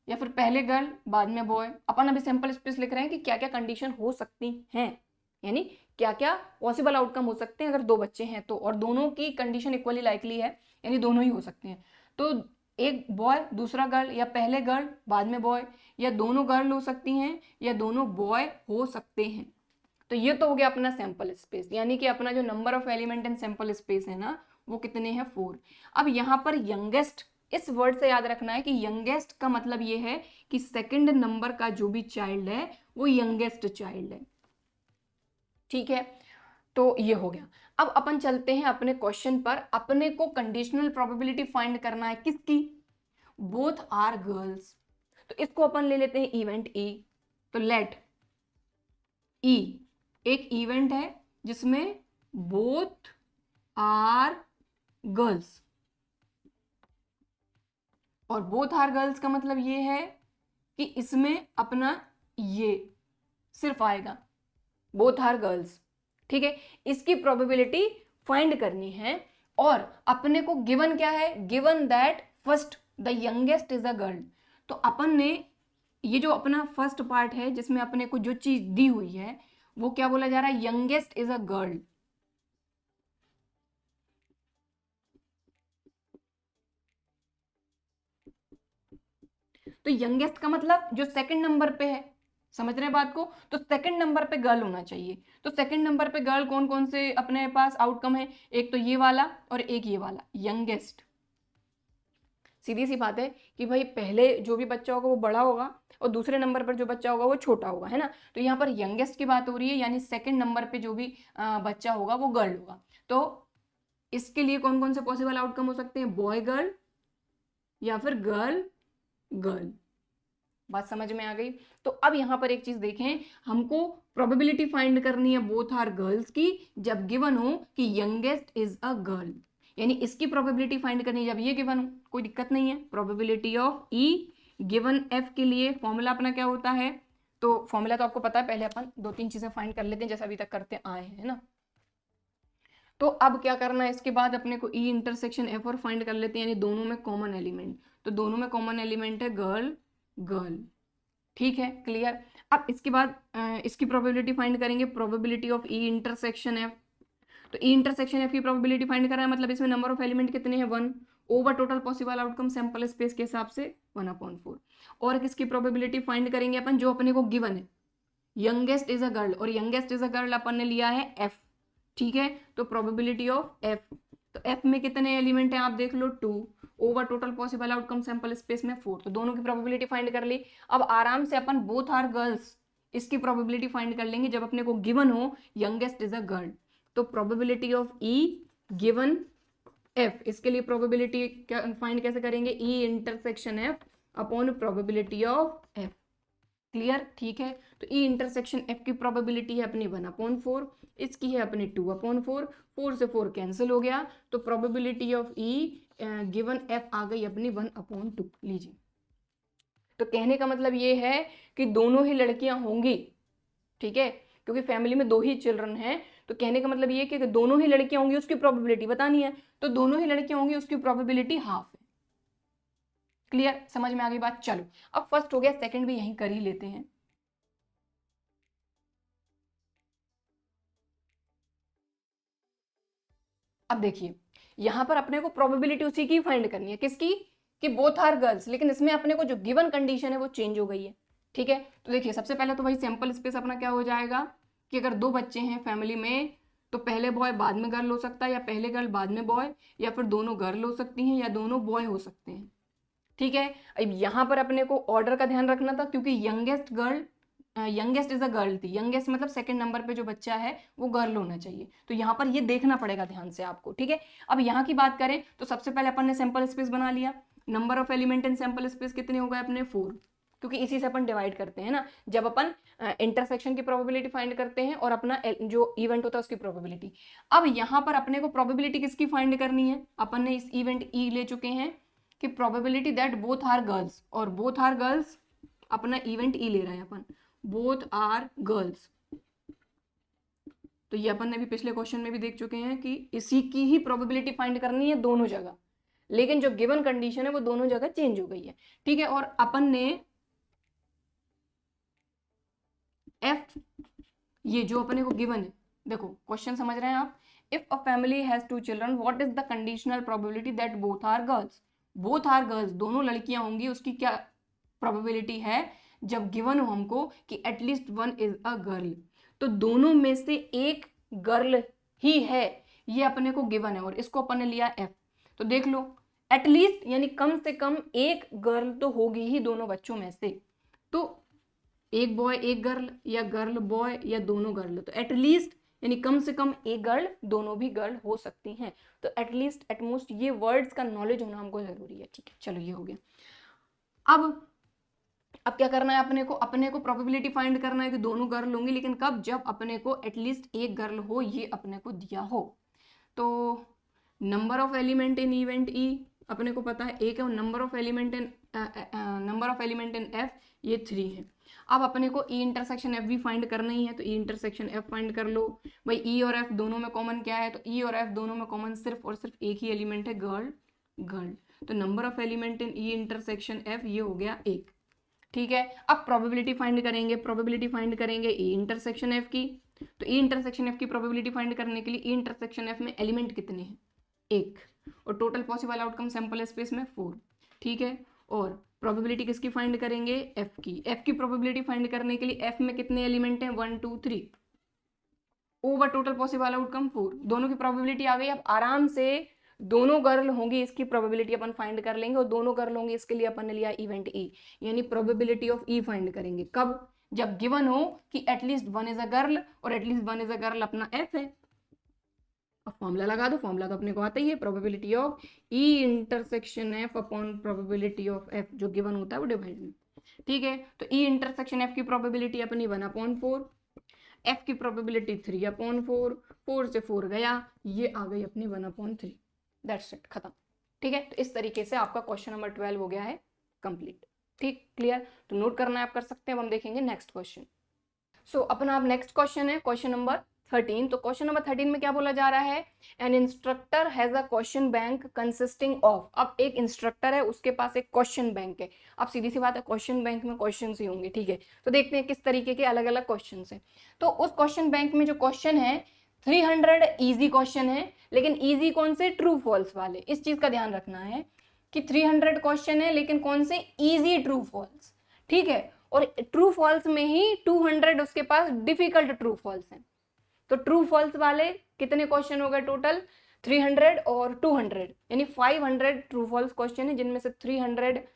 या फिर पहले गर्ल बाद में बॉय। अपन अभी सैंपल स्पेस लिख रहे हैं कि क्या क्या कंडीशन हो सकती हैं, यानी क्या क्या पॉसिबल आउटकम हो सकते हैं अगर 2 बच्चे हैं तो, और दोनों की कंडीशन इक्वली लाइकली है, यानी दोनों ही हो सकते हैं। तो एक बॉय दूसरा गर्ल, या पहले गर्ल बाद में बॉय, या दोनों गर्ल हो सकती हैं या दोनों बॉय हो सकते हैं। तो ये तो हो गया अपना सैंपल स्पेस, यानी कि अपना जो number of element in sample space है ना वो कितने हैं, 4। अब यहाँ पर यंगेस्ट, इस वर्ड से याद रखना है कि यंगेस्ट का मतलब ये है कि सेकंड नंबर का जो भी चाइल्ड है वो यंगेस्ट चाइल्ड है, ठीक है। तो ये हो गया। अब अपन चलते हैं अपने क्वेश्चन पर। अपने को कंडीशनल प्रोबेबिलिटी फाइंड करना है किसकी, बोथ आर गर्ल्स। तो इसको अपन ले लेते हैं इवेंट ई। तो लेट ई एक इवेंट है जिसमें बोथ आर गर्ल्स, और बोथ आर गर्ल्स का मतलब ये है कि इसमें अपना ये सिर्फ आएगा, बोथ आर गर्ल्स, ठीक है। इसकी प्रोबेबिलिटी फाइंड करनी है और अपने को गिवन क्या है, given that first the youngest is a girl. तो अपन ने ये जो अपना फर्स्ट पार्ट है जिसमें अपने को जो चीज दी हुई है वो क्या बोला जा रहा है, यंगेस्ट इज अ गर्ल। तो यंगेस्ट का मतलब जो सेकंड नंबर पे है, समझ रहे हैं बात को, तो सेकंड नंबर पे गर्ल होना चाहिए। तो सेकंड नंबर पे गर्ल कौन कौन से अपने पास आउटकम है, एक तो ये वाला और एक ये वाला, यंगेस्ट। सीधी सी बात है कि भाई पहले जो भी बच्चा होगा वो बड़ा होगा और दूसरे नंबर पर जो बच्चा होगा वो छोटा होगा, है ना। तो यहाँ पर यंगेस्ट की बात हो रही है, यानी सेकंड नंबर पे जो भी बच्चा होगा वो गर्ल होगा। तो इसके लिए कौन कौन से पॉसिबल आउटकम हो सकते हैं, बॉय गर्ल या फिर गर्ल गर्ल। बात समझ में आ गई। तो अब यहाँ पर एक चीज देखें, हमको प्रोबेबिलिटी फाइंड करनी है बोथ आर गर्ल्स की जब गिवन हो कि यंगेस्ट इज अ गर्ल, यानी इसकी प्रोबेबिलिटी फाइंड करनी है जब ये गिवन हो, कोई दिक्कत नहीं है। Probability of E given F के लिए फॉर्मूला अपना क्या होता है, तो फॉर्मूला तो आपको पता है, पहले अपन दो तीन चीजें फाइंड कर लेते हैं जैसा अभी तक करते आए हैं, है ना। तो अब क्या करना है, इसके बाद अपने को ई इंटरसेक्शन एफ और फाइंड कर लेते हैं, यानी दोनों में कॉमन एलिमेंट। तो दोनों में कॉमन एलिमेंट है गर्ल गर्ल, ठीक है, क्लियर। अब इसके बाद इसकी प्रोबेबिलिटी फाइंड करेंगे, probability of E intersection F. तो ई इंटरसेक्शन एफ की प्रोबेबिलिटी फाइंड कर रहा है, मतलब इसमें नंबर ऑफ एलिमेंट कितने हैं, 1 over total possible outcome sample space के हिसाब से 1/4। और किसकी प्रोबेबिलिटी फाइंड करेंगे अपन, जो अपने को गिवन है, यंगेस्ट इज अ गर्ल, और यंगेस्ट इज अ गर्ल अपन ने लिया है एफ, ठीक है। तो प्रोबेबिलिटी ऑफ एफ, तो एफ में कितने एलिमेंट हैं आप देख लो, 2 over total possible outcome sample space में 4। तो दोनों की प्रोबेबिलिटी फाइंड कर ली। अब आराम से अपन बोथ आर गर्ल्स इसकी प्रोबेबिलिटी फाइंड कर लेंगे जब अपने को गिवन हो यंगेस्ट इज अ गर्ल। तो probability of E given F, इसके लिए प्रोबेबिलिटी फाइंड कैसे करेंगे, ई intersection F upon probability of F, clear, ठीक है। तो ई इंटरसेक्शन एफ की प्रोबेबिलिटी है अपनी 1/4, इसकी है अपनी 2/4, 4 से 4 कैंसिल हो गया, तो probability of E given F आ गई अपनी 1/2। लीजिए, तो कहने का मतलब ये है कि दोनों ही लड़कियां होंगी, ठीक है, क्योंकि फैमिली में 2 ही चिल्ड्रन हैं। तो कहने का मतलब ये कि दोनों ही लड़कियां होंगी उसकी प्रोबेबिलिटी बतानी है, तो दोनों ही लड़कियां होंगी उसकी प्रोबेबिलिटी हाफ है, क्लियर, समझ में आ गई बात। चलो अब फर्स्ट हो गया, सेकंड भी यहीं कर ही लेते हैं। अब देखिए यहां पर अपने को प्रोबेबिलिटी उसी की फाइंड करनी है, किसकी, कि बोथ आर गर्ल्स, लेकिन इसमें अपने को जो गिवन कंडीशन है वो चेंज हो गई है, ठीक है। तो देखिए सबसे पहले तो वही सैंपल स्पेस अपना क्या हो जाएगा कि अगर 2 बच्चे हैं फैमिली में तो पहले बॉय बाद में गर्ल हो सकता है, या पहले गर्ल बाद में बॉय, या फिर दोनों गर्ल हो सकती हैं या दोनों बॉय हो सकते हैं, ठीक है। अब यहां पर अपने को ऑर्डर का ध्यान रखना था, क्योंकि यंगेस्ट इज अ गर्ल थी, यंगेस्ट मतलब सेकंड नंबर पे जो बच्चा है वो गर्ल होना चाहिए, तो यहाँ पर ये देखना पड़ेगा ध्यान से आपको, ठीक है। अब यहाँ की बात करें तो सबसे पहले अपन ने सैंपल स्पेस बना लिया, number of element in sample space कितने हो गए अपने 4, क्योंकि इसी से अपन डिवाइड करते हैं ना, जब अपन इंटरसेक्शन की प्रोबेबिलिटी फाइंड करते हैं और अपना जो इवेंट होता है उसकी प्रोबेबिलिटी। अब यहाँ पर अपने को प्रोबेबिलिटी किसकी फाइंड करनी है, अपन ने इस इवेंट ई ले चुके हैं कि probability that both are girls, और बोथ आर गर्ल्स अपना इवेंट ई ले रहे हैं अपन, बोथ आर गर्ल्स। तो ये अपन ने भी पिछले क्वेश्चन में भी देख चुके हैं कि इसी की ही प्रोबेबिलिटी फाइंड करनी है दोनों जगह, लेकिन जो गिवन कंडीशन है वो दोनों जगह चेंज हो गई है, ठीक है। और अपन ने एफ, ये जो अपने को गिवन है, देखो क्वेश्चन समझ रहे हैं आप, if a family has 2 children what is the conditional probability that both are girls, both are girls दोनों लड़कियां होंगी, उसकी क्या प्रोबेबिलिटी है जब गिवन हो हमको कि एटलीस्ट 1 इज अ गर्ल, तो दोनों में से एक गर्ल ही है, ये अपने को गिवन है और इसको अपन ने लिया एफ। तो देख लो एटलीस्ट यानी कम से कम एक गर्ल तो होगी ही दोनों बच्चों में से, तो एक बॉय एक गर्ल या गर्ल बॉय या दोनों गर्ल, तो एटलीस्ट यानी कम से कम एक गर्ल, दोनों भी गर्ल हो सकती हैं। तो एटलीस्ट एटमोस्ट ये वर्ड्स का नॉलेज होना हमको जरूरी है, ठीक है। चलो ये हो गया। अब क्या करना है अपने को प्रोबेबिलिटी फाइंड करना है कि दोनों गर्ल होंगी, लेकिन कब, जब अपने को एटलीस्ट एक गर्ल हो, ये अपने को दिया हो। तो number of element in event E अपने को पता है एक है, और number of element in number of element in F ये 3 है। अब अपने को ई इंटरसेक्शन एफ भी फाइंड करना ही है, तो ई इंटरसेक्शन एफ फाइंड कर लो। भाई ई और एफ दोनों में कॉमन क्या है, तो ई और एफ दोनों में कॉमन सिर्फ और सिर्फ एक ही एलिमेंट है, गर्ल गर्ल। तो number of element in E intersection F ये हो गया 1। ठीक है, अब प्रोबेबिलिटी फाइंड करेंगे, प्रोबेबिलिटी फाइंड करेंगे ई इंटरसेक्शन एफ की। तो ई इंटरसेक्शन एफ की प्रोबेबिलिटी फाइंड करने के लिए ई इंटरसेक्शन एफ में एलिमेंट कितने हैं, 1, और total possible outcome sample space में 4। ठीक है, और प्रोबेबिलिटी किसकी फाइंड करेंगे, एफ की। एफ की प्रोबेबिलिटी फाइंड करने के लिए एफ में कितने एलिमेंट हैं, 1 2 3 ओवर टोटल पॉसिबल आउटकम 4। दोनों की प्रोबेबिलिटी आ गई। अब आराम से दोनों गर्ल होंगी इसकी प्रोबेबिलिटी अपन फाइंड कर लेंगे, और दोनों गर्ल होंगी इसके लिए अपन ने लिया इवेंट ई, यानी प्रोबेबिलिटी ऑफ ई फाइंड करेंगे। कब, जब गिवन हो कि एटलीस्ट 1 इज अ गर्ल, और एटलीस्ट 1 इज अ गर्ल अपना एफ है। अब फॉर्मूला लगा दो, फॉर्मूला तो अपने को आता ही है, probability of E intersection F upon probability of F, जो गिवन होता है वो डिवाइड में। ठीक है, तो ई इंटरसेक्शन एफ की प्रोबेबिलिटी अपनी 1/4, एफ की प्रोबेबिलिटी 3/4, 4 से 4 गया, ये आ गई अपनी 1/3। दैट्स इट, खत्म। ठीक है, तो इस तरीके से आपका क्वेश्चन नंबर 12 हो गया है कंप्लीट। ठीक, क्लियर। तो नोट करना है आप कर सकते हैं। अब हम देखेंगे नेक्स्ट क्वेश्चन। सो अपना अब नेक्स्ट क्वेश्चन है क्वेश्चन नंबर 13। तो क्वेश्चन नंबर 13 में क्या बोला जा रहा है, N instructor has a question bank consisting of. अब एक इंस्ट्रक्टर है, उसके पास एक क्वेश्चन बैंक है। अब सीधी सी बात है, क्वेश्चन बैंक में क्वेश्चन ही होंगे। ठीक है, तो देखते हैं किस तरीके के अलग अलग क्वेश्चन है। तो उस क्वेश्चन बैंक में जो क्वेश्चन है 300 इजी क्वेश्चन है, लेकिन इजी कौन से, ट्रू फॉल्स वाले। इस चीज का ध्यान रखना है कि 300 क्वेश्चन है, लेकिन कौन से, इजी ट्रू फॉल्स। ठीक है, और ट्रू फॉल्स में ही 200 उसके पास डिफिकल्ट ट्रू फॉल्स हैं। तो ट्रू फॉल्स वाले कितने क्वेश्चन हो गए टोटल, 300 और 200, यानी 500 ट्रू फॉल्स क्वेश्चन है, जिनमें से 300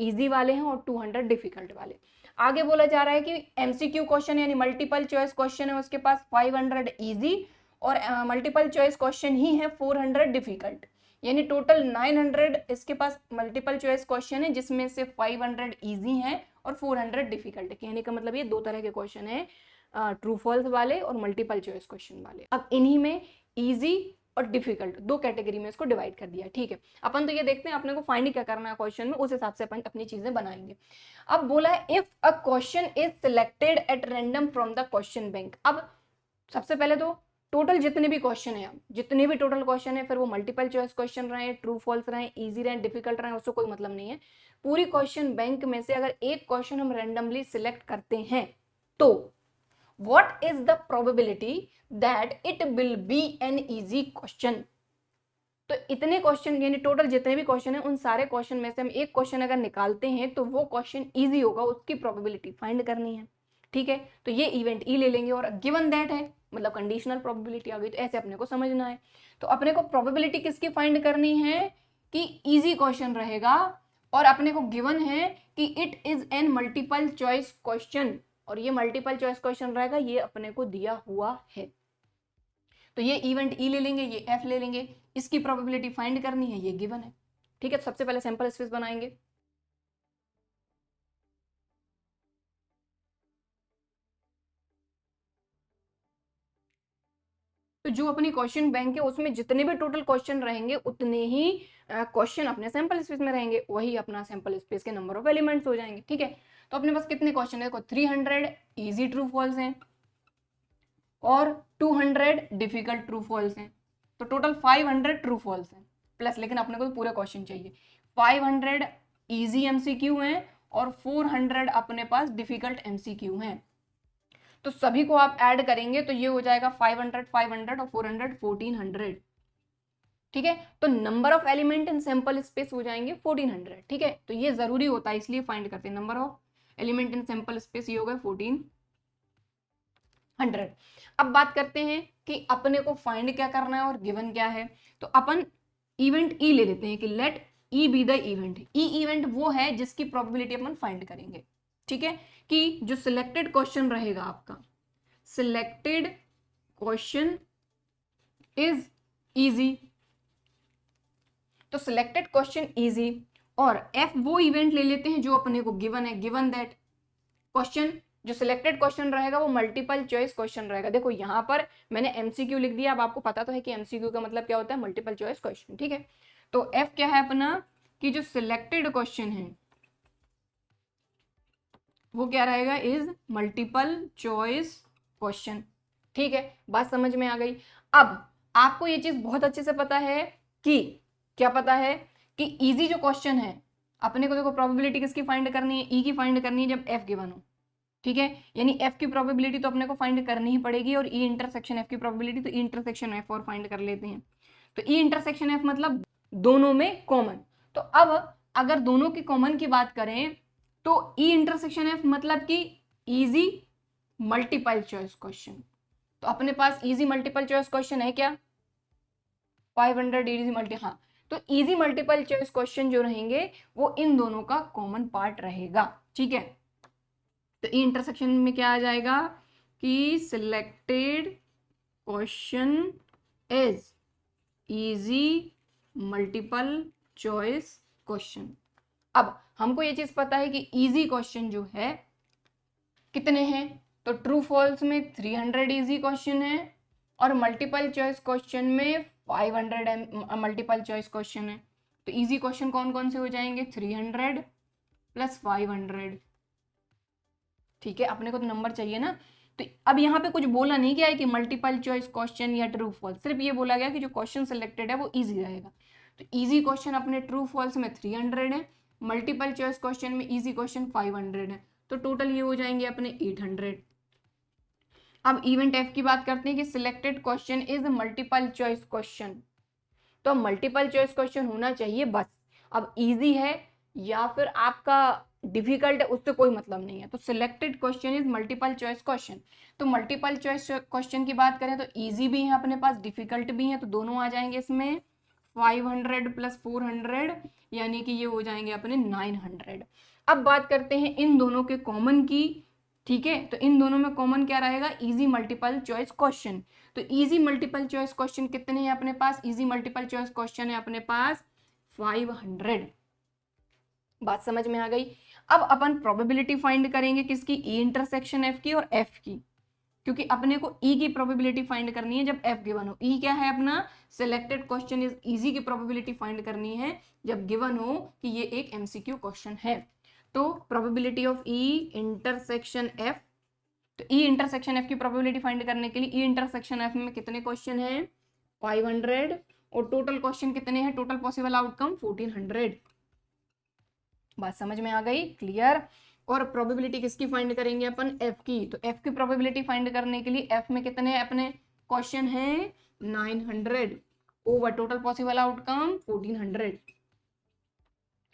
इजी वाले हैं और 200 डिफिकल्ट वाले। आगे बोला जा रहा है कि एमसीक्यू क्वेश्चन यानी मल्टीपल चॉइस क्वेश्चन है, उसके पास 500 इजी और मल्टीपल चॉइस क्वेश्चन ही है 400 डिफिकल्ट, यानी टोटल 900 इसके पास मल्टीपल चॉइस क्वेश्चन है, जिसमें से 500 इजी हैं और 400 डिफिकल्ट है। कहने का मतलब ये दो तरह के क्वेश्चन है, ट्रू फॉल्स वाले और मल्टीपल चॉइस क्वेश्चन वाले। अब इन्हीं में इजी और डिफिकल्ट दो कैटेगरी में इसको डिवाइड कर दिया। ठीक है, अपन तो ये देखते हैं अपने को फाइंड क्या करना है क्वेश्चन में, उस हिसाब से अपन अपनी चीजें बनाएंगे। अब बोला है if a question is selected at random from the question bank. अब सबसे पहले तो टोटल जितने भी क्वेश्चन है, जितने भी टोटल क्वेश्चन है, फिर वो मल्टीपल चॉइस क्वेश्चन रहे, ट्रू फॉल्स रहे, इजी रहे, डिफिकल्ट रहे, उससे कोई मतलब नहीं है। पूरी क्वेश्चन बैंक में से अगर एक क्वेश्चन हम रैंडमली सिलेक्ट करते हैं, तो what is the probability that it will be an easy question। तो इतने क्वेश्चन यानी टोटल जितने भी क्वेश्चन हैं, उन सारे क्वेश्चन में से हम एक क्वेश्चन अगर निकालते हैं तो वो क्वेश्चन इजी होगा, उसकी प्रोबेबिलिटी फाइंड करनी है। ठीक है, तो ये इवेंट ई ले लेंगे, और गिवन दैट है मतलब कंडीशनल प्रोबेबिलिटी आ गई, तो ऐसे अपने को समझना है। तो अपने को प्रोबेबिलिटी किसकी फाइंड करनी है कि इजी क्वेश्चन रहेगा, और अपने को गिवन है कि it is an multiple choice question, और ये मल्टीपल चॉइस क्वेश्चन रहेगा, ये अपने को दिया हुआ है। तो ये इवेंट ई ले लेंगे, ये एफ ले लेंगे, इसकी प्रोबेबिलिटी फाइंड करनी है, ये गिवन है। ठीक है, तो सबसे पहले सैंपल स्पेस बनाएंगे। तो जो अपनी क्वेश्चन बैंक है उसमें जितने भी टोटल क्वेश्चन रहेंगे, उतने ही क्वेश्चन अपने सैंपल स्पेस में रहेंगे, वही अपना सैंपल स्पेस के नंबर ऑफ एलिमेंट्स हो जाएंगे। ठीक है, तो अपने पास कितने क्वेश्चन है, 300 इजी ट्रू फॉल्स हैं और 200 डिफिकल्ट ट्रू फॉल्स हैं, तो टोटल 500 ट्रू फॉल्स हैं प्लस, लेकिन अपने को तो पूरा क्वेश्चन चाहिए। 500 इजी एमसीक्यू हैं और 400 अपने पास डिफिकल्ट एमसीक्यू हैं। तो सभी को आप ऐड करेंगे तो ये हो जाएगा 500 500 और 400 1400। ठीक है, तो number of element in sample space हो जाएंगे 1400। ठीक है, तो ये जरूरी होता है, इसलिए फाइंड करते हैं number of element in sample space, ये होगा 1400। अब बात करते हैं कि अपने को फाइंड क्या करना है और गिवन क्या है। तो अपन इवेंट ई ले लेते हैं कि let E be the event. E event वो है जिसकी प्रोबेबिलिटी अपन फाइंड करेंगे। ठीक है, कि जो सिलेक्टेड क्वेश्चन रहेगा आपका, सिलेक्टेड क्वेश्चन इज इजी, तो सिलेक्टेड क्वेश्चन इजी, और एफ वो इवेंट ले लेते हैं जो अपने को गिवन है, गिवन दैट क्वेश्चन जो सिलेक्टेड क्वेश्चन रहेगा वो मल्टीपल चॉइस क्वेश्चन रहेगा। देखो यहाँ पर मैंने एमसीक्यू लिख दिया, अब आपको पता तो है कि एमसीक्यू का मतलब क्या होता है, मल्टीपल चॉइस क्वेश्चन। ठीक है, तो एफ क्या है अपना, कि जो सिलेक्टेड क्वेश्चन है वो क्या रहेगा, इज मल्टीपल चॉइस क्वेश्चन। ठीक है, बात समझ में आ गई। अब आपको ये चीज बहुत अच्छे से पता है कि क्या पता है कि इजी जो क्वेश्चन है अपने को, देखो प्रोबेबिलिटी किसकी फाइंड करनी है, ई की फाइंड करनी है जब एफ गिवन हो। ठीक है, यानी एफ की प्रोबेबिलिटी तो अपने को फाइंड करनी ही पड़ेगी, और ई इंटरसेक्शन एफ की प्रोबेबिलिटी, तो ई इंटरसेक्शन एफ और फाइंड कर लेते हैं। तो ई इंटरसेक्शन एफ मतलब दोनों में कॉमन। तो अब अगर दोनों की कॉमन की बात करें तो ई इंटरसेक्शन एफ मतलब कि इजी मल्टीपल चॉइस क्वेश्चन। तो अपने पास इजी मल्टीपल चॉइस क्वेश्चन है क्या, 500 इजी मल्टी, हाँ, तो इजी मल्टीपल चॉइस क्वेश्चन जो रहेंगे वो इन दोनों का कॉमन पार्ट रहेगा। ठीक है, तो ई इंटरसेक्शन में क्या आ जाएगा कि selected question is easy multiple choice question. अब हमको ये चीज पता है कि इजी क्वेश्चन जो है कितने हैं, तो ट्रू फॉल्स में 300 इजी क्वेश्चन है, और मल्टीपल चॉइस क्वेश्चन में 500 मल्टीपल चॉइस क्वेश्चन है। तो इजी क्वेश्चन कौन कौन से हो जाएंगे, 300 प्लस 500। ठीक है, अपने को तो नंबर चाहिए ना। तो अब यहाँ पे कुछ बोला नहीं गया है कि मल्टीपल चॉइस क्वेश्चन या ट्रू फॉल्स, सिर्फ ये बोला गया कि जो क्वेश्चन सिलेक्टेड है वो इजी रहेगा। तो इजी क्वेश्चन अपने ट्रू फॉल्स में 300 है, मल्टीपल चॉइस क्वेश्चन में इजी क्वेश्चन 500 है, तो टोटल ये हो जाएंगे अपने 800। अब इवेंट एफ की बात करते हैं कि selected question is multiple choice question. तो मल्टीपल चॉइस क्वेश्चन होना चाहिए बस। अब इजी है या फिर आपका डिफिकल्ट है उससे कोई मतलब नहीं है। तो selected question is multiple choice question. तो मल्टीपल चॉइस क्वेश्चन की बात करें तो इजी भी है अपने पास, डिफिकल्ट भी है, तो दोनों आ जाएंगे इसमें। 500 प्लस 400 यानी कि ये हो जाएंगे अपने 900। अब बात करते हैं इन दोनों के कॉमन की। ठीक है, तो इन दोनों में कॉमन क्या रहेगा, इजी मल्टीपल चॉइस क्वेश्चन। तो इजी मल्टीपल चॉइस क्वेश्चन कितने हैं अपने पास, इजी मल्टीपल चॉइस क्वेश्चन है अपने पास 500। बात समझ में आ गई। अब अपन प्रोबेबिलिटी फाइंड करेंगे किसकी, ई इंटरसेक्शन एफ की और एफ की, क्योंकि अपने को ई की प्रोबेबिलिटी फाइंड करनी है जब एफ गिवन हो। ई क्या है अपना, सिलेक्टेड क्वेश्चन इज इजी की प्रोबेबिलिटी फाइंड करनी है जब गिवन हो कि ये एक एमसीक्यू क्वेश्चन है। तो probability of E intersection F, तो ई इंटरसेक्शन एफ की प्रोबेबिलिटी फाइंड करने के लिए ई इंटरसेक्शन एफ में कितने क्वेश्चन है, 500, और टोटल क्वेश्चन कितने हैं, टोटल पॉसिबल आउटकम 1400। बात समझ में आ गई, क्लियर। और प्रोबेबिलिटी किसकी फाइंड करेंगे अपन, एफ की। तो एफ की प्रोबेबिलिटी फाइंड करने के लिए एफ में कितने अपने क्वेश्चन है, 900 over total possible outcome 1400।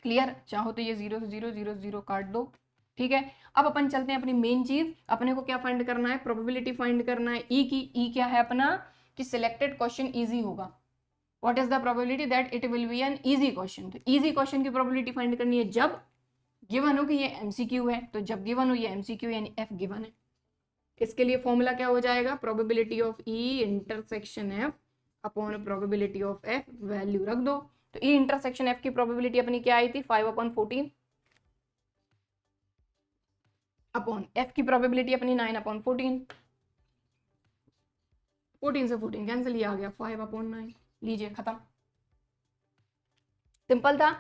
Clear, चाहो तो ये 0 0 0 0 काट दो। ठीक है, अब अपन चलते हैं अपनी मेन चीज, अपने को क्या फाइंड करना है, प्रोबेबिलिटी फाइंड करना है ई की। ई क्या है अपना कि सिलेक्टेड क्वेश्चन इजी होगा। What is the probability that it will be an easy question. तो इजी क्वेश्चन की प्रोबेबिलिटी फाइंड करनी है जब गिवन हो कि ये एमसीक्यू है। तो जब गिवन हो ये एमसीक्यू यानी एफ गिवन है। इसके लिए फॉर्मूला क्या हो जाएगा, probability of E intersection F upon probability of F, value रख दो। तो ई इंटरसेक्शन एफ की प्रोबेबिलिटी अपनी क्या आई थी, 5/14 अपॉन एफ की प्रोबेबिलिटी अपनी 9/14। 14 से 14 कैंसिल, ये आ गया 5/9। लीजिए खत्म, सिंपल था।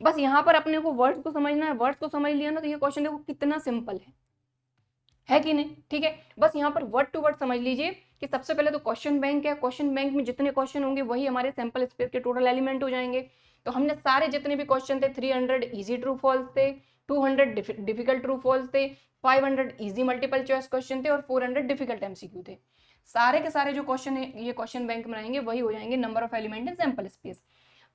बस यहाँ पर अपने को वर्ड्स को समझना है। वर्ड्स को समझ लिया ना तो ये क्वेश्चन देखो कितना सिंपल है कि नहीं। ठीक है, बस यहाँ पर वर्ड टू वर्ड समझ लीजिए कि सबसे पहले तो क्वेश्चन बैंक है। क्वेश्चन बैंक में जितने क्वेश्चन होंगे वही हमारे सैंपल स्पेस के टोटल एलिमेंट हो जाएंगे। तो हमने सारे जितने भी क्वेश्चन थे, 300 इजी ट्रू फॉल्स थे, 200 डिफिकल्ट ट्रू फॉल्स थे, 500 इजी मल्टीपल चॉइस क्वेश्चन थे, और 400 डिफिकल्ट एमसीक्यू थे। सारे के सारे जो क्वेश्चन है ये क्वेश्चन बैंक में रहेंगे, वही हो जाएंगे number of element in sample space.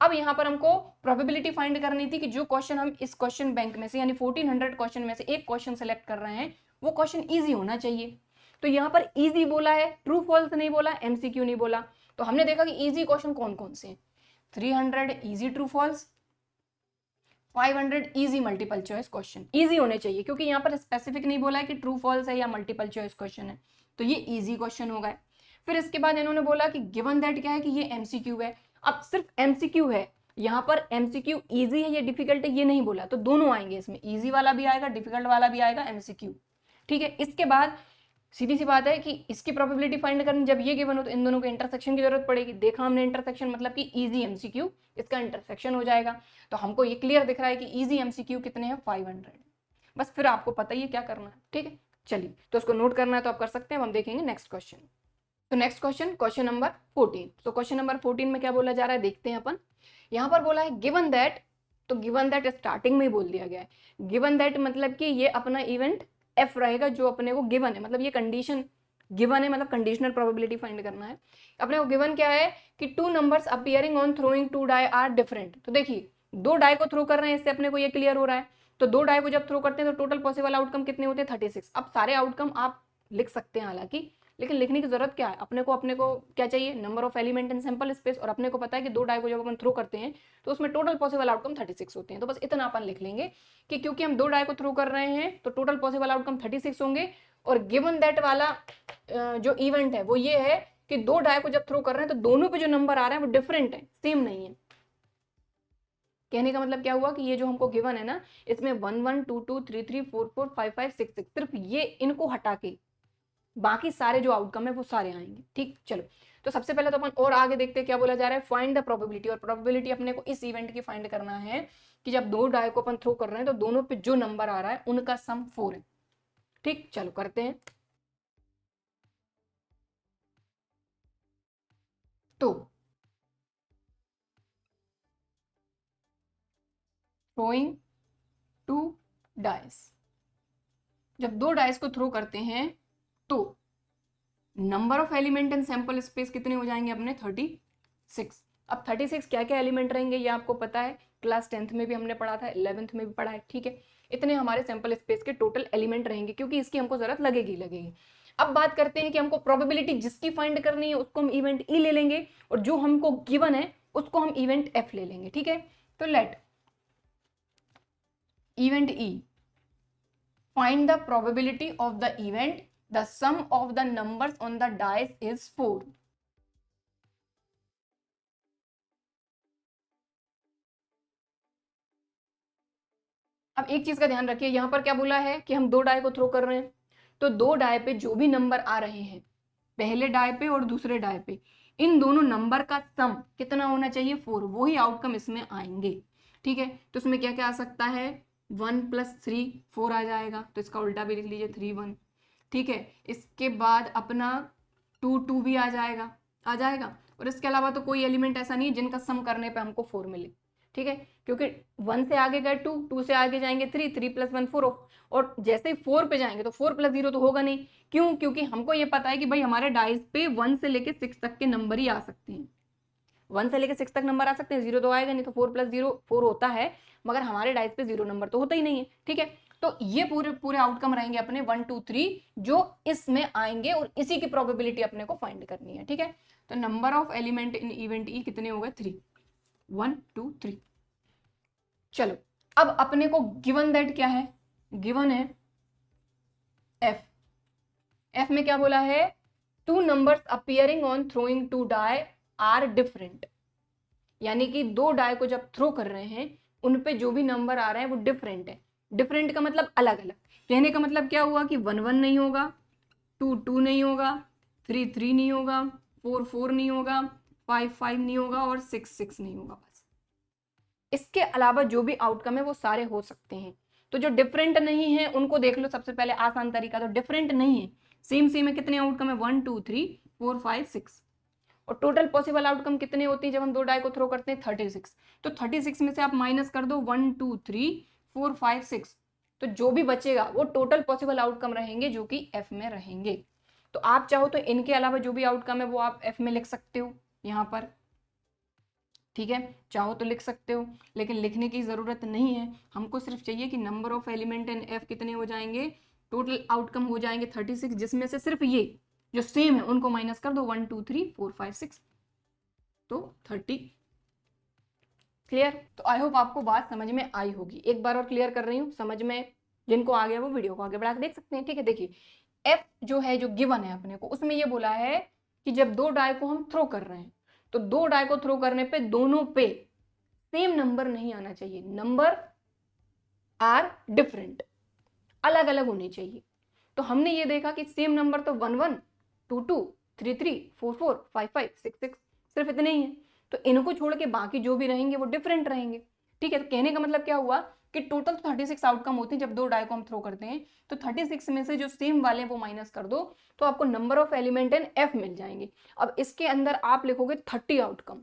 अब यहाँ पर हमको प्रोबेबिलिटी फाइंड करनी थी कि जो क्वेश्चन हम इस क्वेश्चन बैंक में से यानी 1400 क्वेश्चन में से एक क्वेश्चन सेलेक्ट कर रहे हैं वो क्वेश्चन इजी होना चाहिए। तो यहाँ पर इजी बोला है, ट्रू फॉल्स नहीं बोला, एमसीक्यू नहीं बोला। तो हमने देखा कि इजी क्वेश्चन कौन कौन से हैं, 300 easy true false, 500 easy multiple choice question. Easy होने चाहिए क्योंकि यहाँ पर स्पेसिफिक नहीं बोला है कि ट्रू फॉल्स है या मल्टीपल चॉइस क्वेश्चन है, तो ये इजी क्वेश्चन हो गए। फिर इसके बाद इन्होंने बोला कि गिवन दैट क्या है कि ये एमसीक्यू है। अब सिर्फ एमसीक्यू है, यहाँ पर एमसीक्यू इजी है या डिफिकल्ट है ये नहीं बोला, तो दोनों आएंगे इसमें, इजी वाला भी आएगा, डिफिकल्ट वाला भी आएगा, एमसीक्यू। ठीक है, इसके बाद सीधी सी बात है कि इसकी प्रोबेबिलिटी फाइंड करनी, जब ये गिवन हो तो इन दोनों के इंटरसेक्शन की जरूरत पड़ेगी। देखा हमने इंटरसेक्शन, मतलब कि इजी एमसीक्यू इसका इंटरसेक्शन हो जाएगा। तो हमको ये क्लियर दिख रहा है कि इजी एमसीक्यू कितने हैं, 500। बस फिर आपको पता ही है क्या करना है, ठीक है। चलिए, तो उसको नोट करना है तो आप कर सकते हैं। हम देखेंगे नेक्स्ट क्वेश्चन। तो नेक्स्ट क्वेश्चन, क्वेश्चन नंबर 14। तो क्वेश्चन नंबर 14 में क्या बोला जा रहा है, देखते हैं अपन। यहाँ पर बोला है गिवन दैट, तो गिवन दैट स्टार्टिंग में ही बोल दिया गया है। गिवन दैट मतलब कि ये अपना इवेंट एफ रहेगा जो अपने को गिवन है, मतलब ये कंडीशन गिवन है, मतलब कंडीशनल प्रोबेबिलिटी फाइंड करना है अपने को। गिवन क्या है कि two numbers appearing on throwing two die are different. तो देखिए, दो डाई को थ्रो कर रहे हैं, इससे अपने को ये क्लियर हो रहा है। तो दो डाई को जब थ्रो करते हैं तो टोटल पॉसिबल आउटकम कितने होते हैं, 36। अब सारे आउटकम आप लिख सकते हैं हालांकि, लेकिन लिखने की जरूरत क्या है, अपने को क्या चाहिए, number of element in sample space. और अपने को पता है कि दो डाई को जब अपन थ्रो करते हैं तो उसमें टोटल पॉसिबल आउटकम 36 होते हैं। तो बस इतना अपन लिख लेंगे कि क्योंकि हम दो डाई को थ्रो कर रहे हैं तो टोटल पॉसिबल आउटकम 36 होंगे। और गिवन दैट वाला जो इवेंट है वो ये है कि दो डाई को जब थ्रो कर रहे हैं तो दोनों पे जो नंबर आ रहे हैं वो डिफरेंट है, सेम नहीं है। कहने का मतलब क्या हुआ कि ये जो हमको गिवन है ना, इसमें 1 1 2 2 3 3 4 4 5 5 6 6, सिर्फ ये इनको हटा के बाकी सारे जो आउटकम है वो सारे आएंगे, ठीक। चलो, तो सबसे पहले तो अपन और आगे देखते हैं क्या बोला जा रहा है, फाइंड द प्रोबेबिलिटी। और प्रोबेबिलिटी अपने को इस इवेंट की फाइंड करना है कि जब दो डाई को अपन थ्रो कर रहे हैं तो दोनों पे जो नंबर आ रहा है उनका सम 4 है, ठीक। चलो करते हैं। तो थ्रोइंग टू डाइस, जब दो डाइस को थ्रो करते हैं तो number of element in sample space कितने हो जाएंगे अपने, 36। अब 36 क्या क्या एलिमेंट रहेंगे ये आपको पता है, क्लास 10th में भी हमने पढ़ा था, 11th में भी पढ़ा है, ठीक है। इतने हमारे सैंपल स्पेस के टोटल एलिमेंट रहेंगे, क्योंकि इसकी हमको जरूरत लगेगी लगेगी। अब बात करते हैं कि हमको प्रोबेबिलिटी जिसकी फाइंड करनी है उसको हम इवेंट ई ले लेंगे, और जो हमको गिवन है उसको हम इवेंट एफ ले लेंगे, ठीक है। तो let event E find the probability of the event, the sum of the numbers on the dice is 4। अब एक चीज का ध्यान रखिए, यहां पर क्या बोला है कि हम दो डाई को थ्रो कर रहे हैं, तो दो डाई पे जो भी नंबर आ रहे हैं, पहले डाई पे और दूसरे डाई पे, इन दोनों नंबर का सम कितना होना चाहिए, 4। वही आउटकम इसमें आएंगे, ठीक है। तो इसमें क्या क्या आ सकता है, 1 + 3 4 आ जाएगा, तो इसका उल्टा भी लिख लीजिए 3 1, ठीक है। इसके बाद अपना 2 2 भी आ जाएगा। और इसके अलावा तो कोई एलिमेंट ऐसा नहीं है जिनका सम करने पे हमको 4 मिले, ठीक है। क्योंकि 1 से आगे गए 2, 2 से आगे जाएंगे 3, 3 + 1 4, और जैसे ही 4 पे जाएंगे तो 4 + 0 तो होगा नहीं। क्यों, क्योंकि हमको ये पता है कि भाई हमारे डाइस पे 1 से लेके 6 तक के नंबर ही आ सकते हैं। 1 से लेके 6 तक नंबर आ सकते हैं, 0 तो आएगा नहीं। तो 4 + 0 4 होता है, मगर हमारे डाइस पे 0 नंबर तो होता ही नहीं है, ठीक है। तो ये पूरे पूरे आउटकम रहेंगे अपने 1 2 3 जो इसमें आएंगे, और इसी की प्रोबेबिलिटी अपने को फाइंड करनी है, ठीक है। तो number of element in event E कितने हो गए, 3, 1 2 3। चलो, अब अपने को गिवन दैट क्या है, गिवन है एफ। एफ में क्या बोला है, two numbers appearing on throwing two die are different, यानी कि दो डाई को जब थ्रो कर रहे हैं उन पे जो भी नंबर आ रहे हैं वो डिफरेंट है। डिफरेंट का मतलब अलग अलग, कहने का मतलब क्या हुआ कि 1 1 नहीं होगा, 2 2 नहीं होगा, 3 3 नहीं होगा, 4 4 नहीं होगा, 5 5 नहीं होगा, और 6 6 नहीं होगा। बस इसके अलावा जो भी आउटकम है वो सारे हो सकते हैं। तो जो डिफरेंट नहीं है उनको देख लो, सबसे पहले आसान तरीका, तो डिफरेंट नहीं है, सेम सेम है। कितने आउटकम है, 1 2 3 4 5 6, और टोटल पॉसिबल आउटकम कितने होते हैं जब हम दो डाई को थ्रो करते हैं, 36। तो 36 में से आप माइनस कर दो 1 2 3 4 5 6, तो जो भी बचेगा वो टोटल पॉसिबल आउटकम रहेंगे जो कि एफ में रहेंगे। तो आप चाहो तो इनके अलावा जो भी आउटकम है वो आप एफ में लिख सकते हो यहाँ पर, ठीक है। चाहो तो लिख सकते हो, लेकिन लिखने की जरूरत नहीं है। हमको सिर्फ चाहिए कि number of element in F कितने हो जाएंगे, टोटल आउटकम हो जाएंगे 36, जिसमें से सिर्फ ये जो सेम है उनको माइनस कर दो, 1 2 3 4 5 6, तो 30। क्लियर। तो आई होप आपको बात समझ में आई होगी। एक बार और क्लियर कर रही हूँ, समझ में जिनको आ गया वो वीडियो को आगे बढ़ा के देख सकते हैं, ठीक है। देखिए, एफ जो है, जो गिवन है अपने को, उसमें ये बोला है कि जब दो डाई को हम थ्रो कर रहे हैं तो दो डाई को थ्रो करने पे दोनों पे सेम नंबर नहीं आना चाहिए, नंबर आर डिफरेंट, अलग अलग होने चाहिए। तो हमने ये देखा कि सेम नंबर तो 1 1 2 2 3 3 4 4 5 5 6 6 सिर्फ इतने ही हैं। तो इनको छोड़ के बाकी जो भी रहेंगे वो डिफरेंट रहेंगे। ठीक है, तो कहने का मतलब क्या हुआ कि टोटल 36 आउटकम होते हैं जब दो डाई को हम थ्रो करते हैं। तो 36 में से जो सेम वाले हैं वो माइनस कर दो तो आपको number of element in F मिल जाएंगे। अब इसके अंदर आप लिखोगे 30 आउटकम,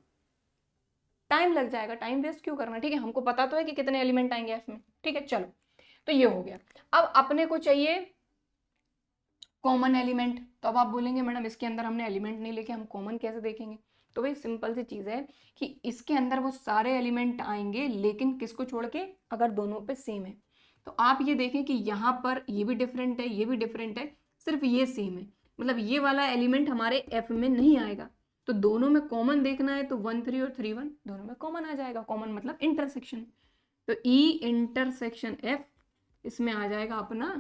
टाइम लग जाएगा, टाइम वेस्ट क्यों करना। ठीक है, हमको पता तो है कि कितने एलिमेंट आएंगे एफ में। ठीक है, चलो तो ये हो गया। अब अपने को चाहिए कॉमन एलिमेंट। तो अब आप बोलेंगे मैडम इसके अंदर हमने एलिमेंट नहीं लिखे, हम कॉमन कैसे देखेंगे। तो भाई सिंपल सी चीज है कि इसके अंदर वो सारे एलिमेंट आएंगे लेकिन किसको छोड़ के, अगर दोनों पे सेम है। तो आप ये देखें कि यहाँ पर ये भी डिफरेंट है, ये भी डिफरेंट है, सिर्फ ये सेम है, मतलब ये वाला एलिमेंट हमारे एफ में नहीं आएगा। तो दोनों में कॉमन देखना है तो 1 3 और 3 1 दोनों में कॉमन आ जाएगा। कॉमन मतलब इंटरसेक्शन। तो ई इंटरसेक्शन एफ इसमें आ जाएगा अपना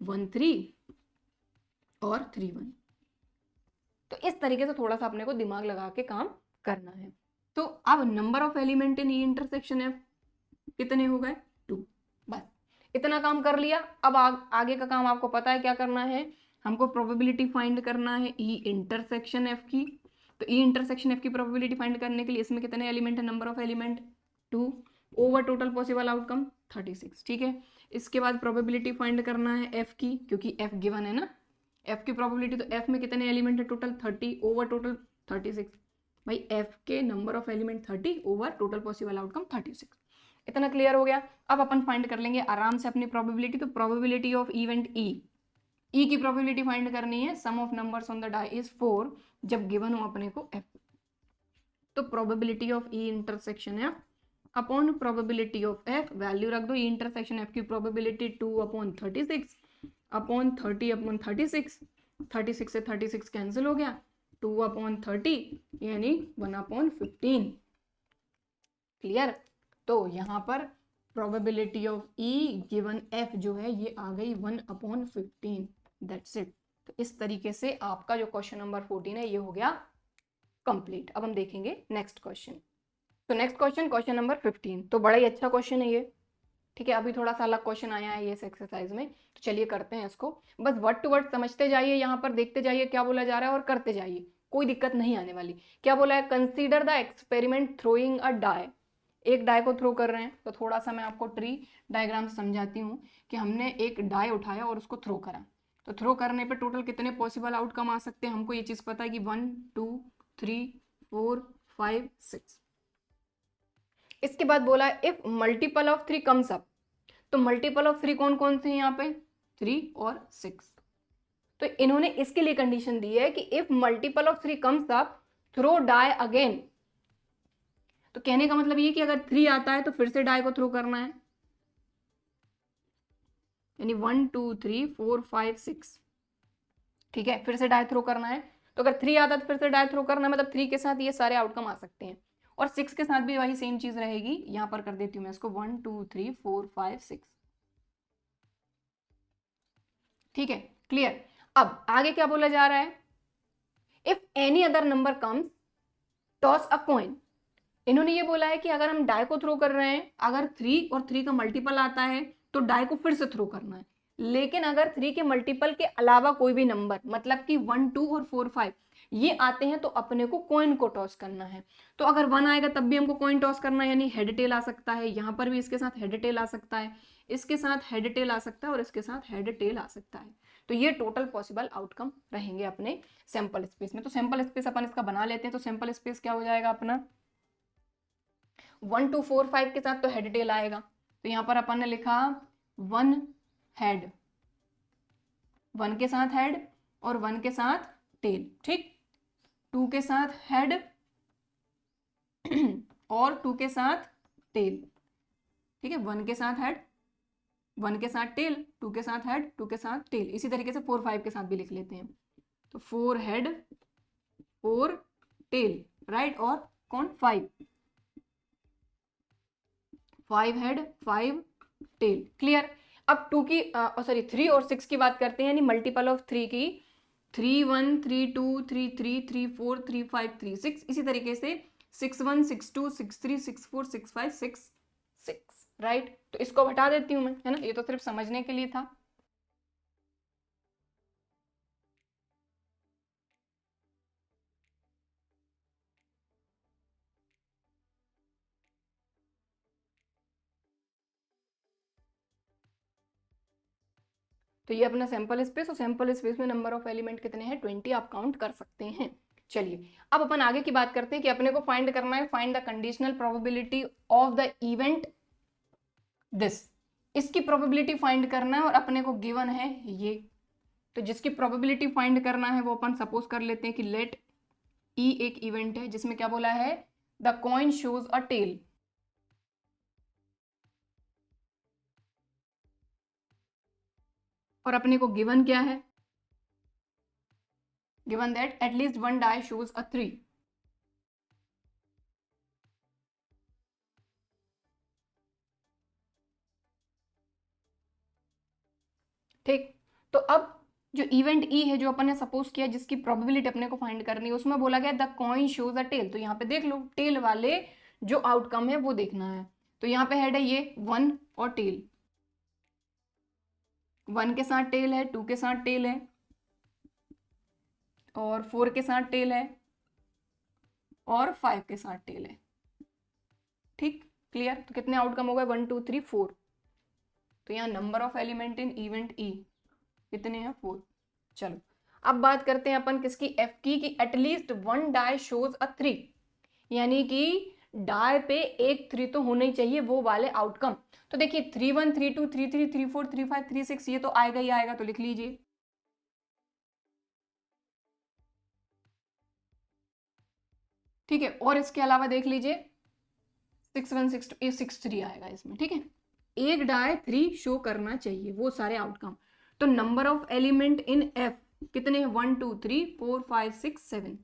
1 3 और 3 1। तो इस तरीके से थोड़ा सा अपने को दिमाग लगा के काम करना है। तो अब number of element in E intersection F कितने हो गए 2। बस इतना काम कर लिया। अब आगे का काम आपको पता है क्या करना है, हमको प्रोबेबिलिटी फाइंड करना है ई इंटरसेक्शन एफ की। तो ई इंटरसेक्शन एफ की प्रोबेबिलिटी फाइंड करने के लिए इसमें कितने एलिमेंट है, number of element 2 over total possible outcome 36। ठीक है, इसके बाद प्रोबेबिलिटी फाइंड करना है एफ की, क्योंकि एफ गिवन है ना, एफ की प्रोबेबिलिटी। तो एफ में कितने एलिमेंट है टोटल 30 ओवर टोटल 36। भाई एफ के number of element 30 over total possible outcome 36। इतना क्लियर हो गया। अब अपन फाइंड कर लेंगे आराम से अपनी प्रोबेबिलिटी। तो प्रोबेबिलिटी ऑफ इवेंट ई की प्रोबेबिलिटी फाइंड करनी है, sum of numbers on the die is 4 जब गिवन हो अपने को एफ। तो probability of E intersection F upon probability of F, value रख दो। ई इंटरसेक्शन एफ की प्रोबेबिलिटी 2 अपॉन 36 अपॉन 30 अपॉन 36, 36 से 36 कैंसिल हो गया, 2 अपॉन 30 यानी 1 अपॉन 15। क्लियर। तो यहाँ पर probability of E given F जो है ये आ गई 1 अपॉन 15। That's it. तो इस तरीके से आपका जो क्वेश्चन नंबर 14 है ये हो गया कंप्लीट। अब हम देखेंगे नेक्स्ट क्वेश्चन। तो नेक्स्ट क्वेश्चन, क्वेश्चन नंबर 15। तो बड़ा ही अच्छा क्वेश्चन है ये। ठीक है, अभी थोड़ा सा अलग क्वेश्चन आया है ये इस एक्सरसाइज में। तो चलिए करते हैं इसको। बस वर्ड टू वर्ड समझते जाइए, यहाँ पर देखते जाइए क्या बोला जा रहा है और करते जाइए, कोई दिक्कत नहीं आने वाली। क्या बोला है, consider the experiment throwing a die. एक डाई को थ्रो कर रहे हैं। तो थोड़ा सा मैं आपको ट्री डायग्राम से समझाती हूँ कि हमने एक डाई उठाया और उसको थ्रो करा। तो थ्रो करने पे टोटल कितने पॉसिबल आउटकम आ सकते हैं, हमको ये चीज़ पता है कि 1 2 3 4 5 6। इसके बाद बोला है if multiple of 3 comes up. तो मल्टीपल ऑफ 3 कौन कौन से हैं यहाँ पे, 3 और 6। तो इन्होंने इसके लिए कंडीशन दी है कि if multiple of 3 comes up throw die again. तो कहने का मतलब ये कि अगर 3 आता है तो फिर से डाई को थ्रो करना है, यानी 1 2 3 4 5 6। ठीक है, फिर से डाई थ्रो करना है। तो अगर 3 आता है तो फिर से डाई थ्रो करना है, मतलब 3 के साथ ये सारे आउटकम आ सकते हैं। और 6 के साथ भी वही सेम चीज रहेगी। यहां पर कर देती हूँ मैं इसको 1 2 3 4 5 6। ठीक है, क्लियर। अब आगे क्या बोला जा रहा है, if any other number comes toss a coin. इन्होंने ये बोला है कि अगर हम डाई को थ्रो कर रहे हैं, अगर 3 और 3 का मल्टीपल आता है तो डाई को फिर से थ्रो करना है। लेकिन अगर 3 के मल्टीपल के अलावा कोई भी नंबर, मतलब कि 1 2 और 4 5 ये आते हैं तो अपने को कॉइन को टॉस करना है। तो अगर 1 आएगा तब भी हमको कॉइन टॉस करना है, यानी हेड टेल आ सकता है। यहाँ पर भी इसके साथ हेड टेल आ सकता है, इसके साथ हेड टेल आ सकता है और इसके साथ हेड टेल आ सकता है। तो ये टोटल पॉसिबल आउटकम रहेंगे अपने सैंपल स्पेस में। तो सैंपल स्पेस अपन इसका बना लेते हैं। तो सैंपल स्पेस क्या हो जाएगा अपना, 1 2 4 5 के साथ तो हेड टेल आएगा। तो यहाँ पर अपन ने लिखा 1 हेड, 1 के साथ हेड और 1 के साथ टेल। ठीक, 2 के साथ हेड और 2 के साथ टेल। ठीक है, 1 के साथ हेड, 1 के साथ टेल, 2 के साथ हेड, 2 के साथ टेल। इसी तरीके से 4 5 के साथ भी लिख लेते हैं। तो 4 हेड 4 टेल, राइट। और कौन 5 हेड 5 टेल। क्लियर। अब 2 की सॉरी 3 और 6 की बात करते हैं, यानी मल्टीपल ऑफ 3 की 3 1 3 2 3 3 3 4 3 5 3 6। इसी तरीके से 6 1 6 2 6 3 6 4 6 5 6 6, राइट। तो इसको हटा देती हूं मैं, है ना, ये तो सिर्फ समझने के लिए था। तो ये अपना सैंपल स्पेस, और सैंपल स्पेस में नंबर ऑफ एलिमेंट कितने हैं, 20 आप काउंट कर सकते हैं। चलिए अब अपन आगे की बात करते हैं कि अपने को फाइंड करना है, find the conditional probability of the event this. इसकी प्रोबेबिलिटी फाइंड करना है और अपने को गिवन है ये। तो जिसकी प्रोबेबिलिटी फाइंड करना है वो अपन सपोज कर लेते हैं कि लेट ई एक इवेंट है जिसमें क्या बोला है, the coin shows a tail. और अपने को गिवन क्या है, given that at least one die shows a 3। ठीक, तो अब जो इवेंट ई है जो अपन ने सपोज किया, जिसकी प्रोबेबिलिटी अपने को फाइंड करनी है, उसमें बोला गया the coin shows a tail. तो यहाँ पे देख लो टेल वाले जो आउटकम है वो देखना है। तो यहाँ पे हेड है ये 1 और टेल, 1 के साथ टेल है, 2 के साथ टेल है, और 4 के साथ टेल है, और 5 के साथ टेल है। ठीक, क्लियर। तो कितने आउटकम हो गए, 1 2 3 4। तो यहाँ number of element in event E कितने हैं, 4। चलो अब बात करते हैं अपन किसकी, एफ की, कि at least one die shows a 3, यानी कि डाई पे एक 3 तो होना ही चाहिए, वो वाले आउटकम। तो देखिए 3 1 3 2 3 3 3 4 3 5 3 6 ये तो आएगा ही आएगा, तो लिख लीजिए। ठीक है, और इसके अलावा देख लीजिए 6 1 6 2 6 3 आएगा इसमें। ठीक है, एक डाई 3 शो करना चाहिए वो सारे आउटकम। तो number of element in F कितने हैं, 1 2 3 4 5 6 7।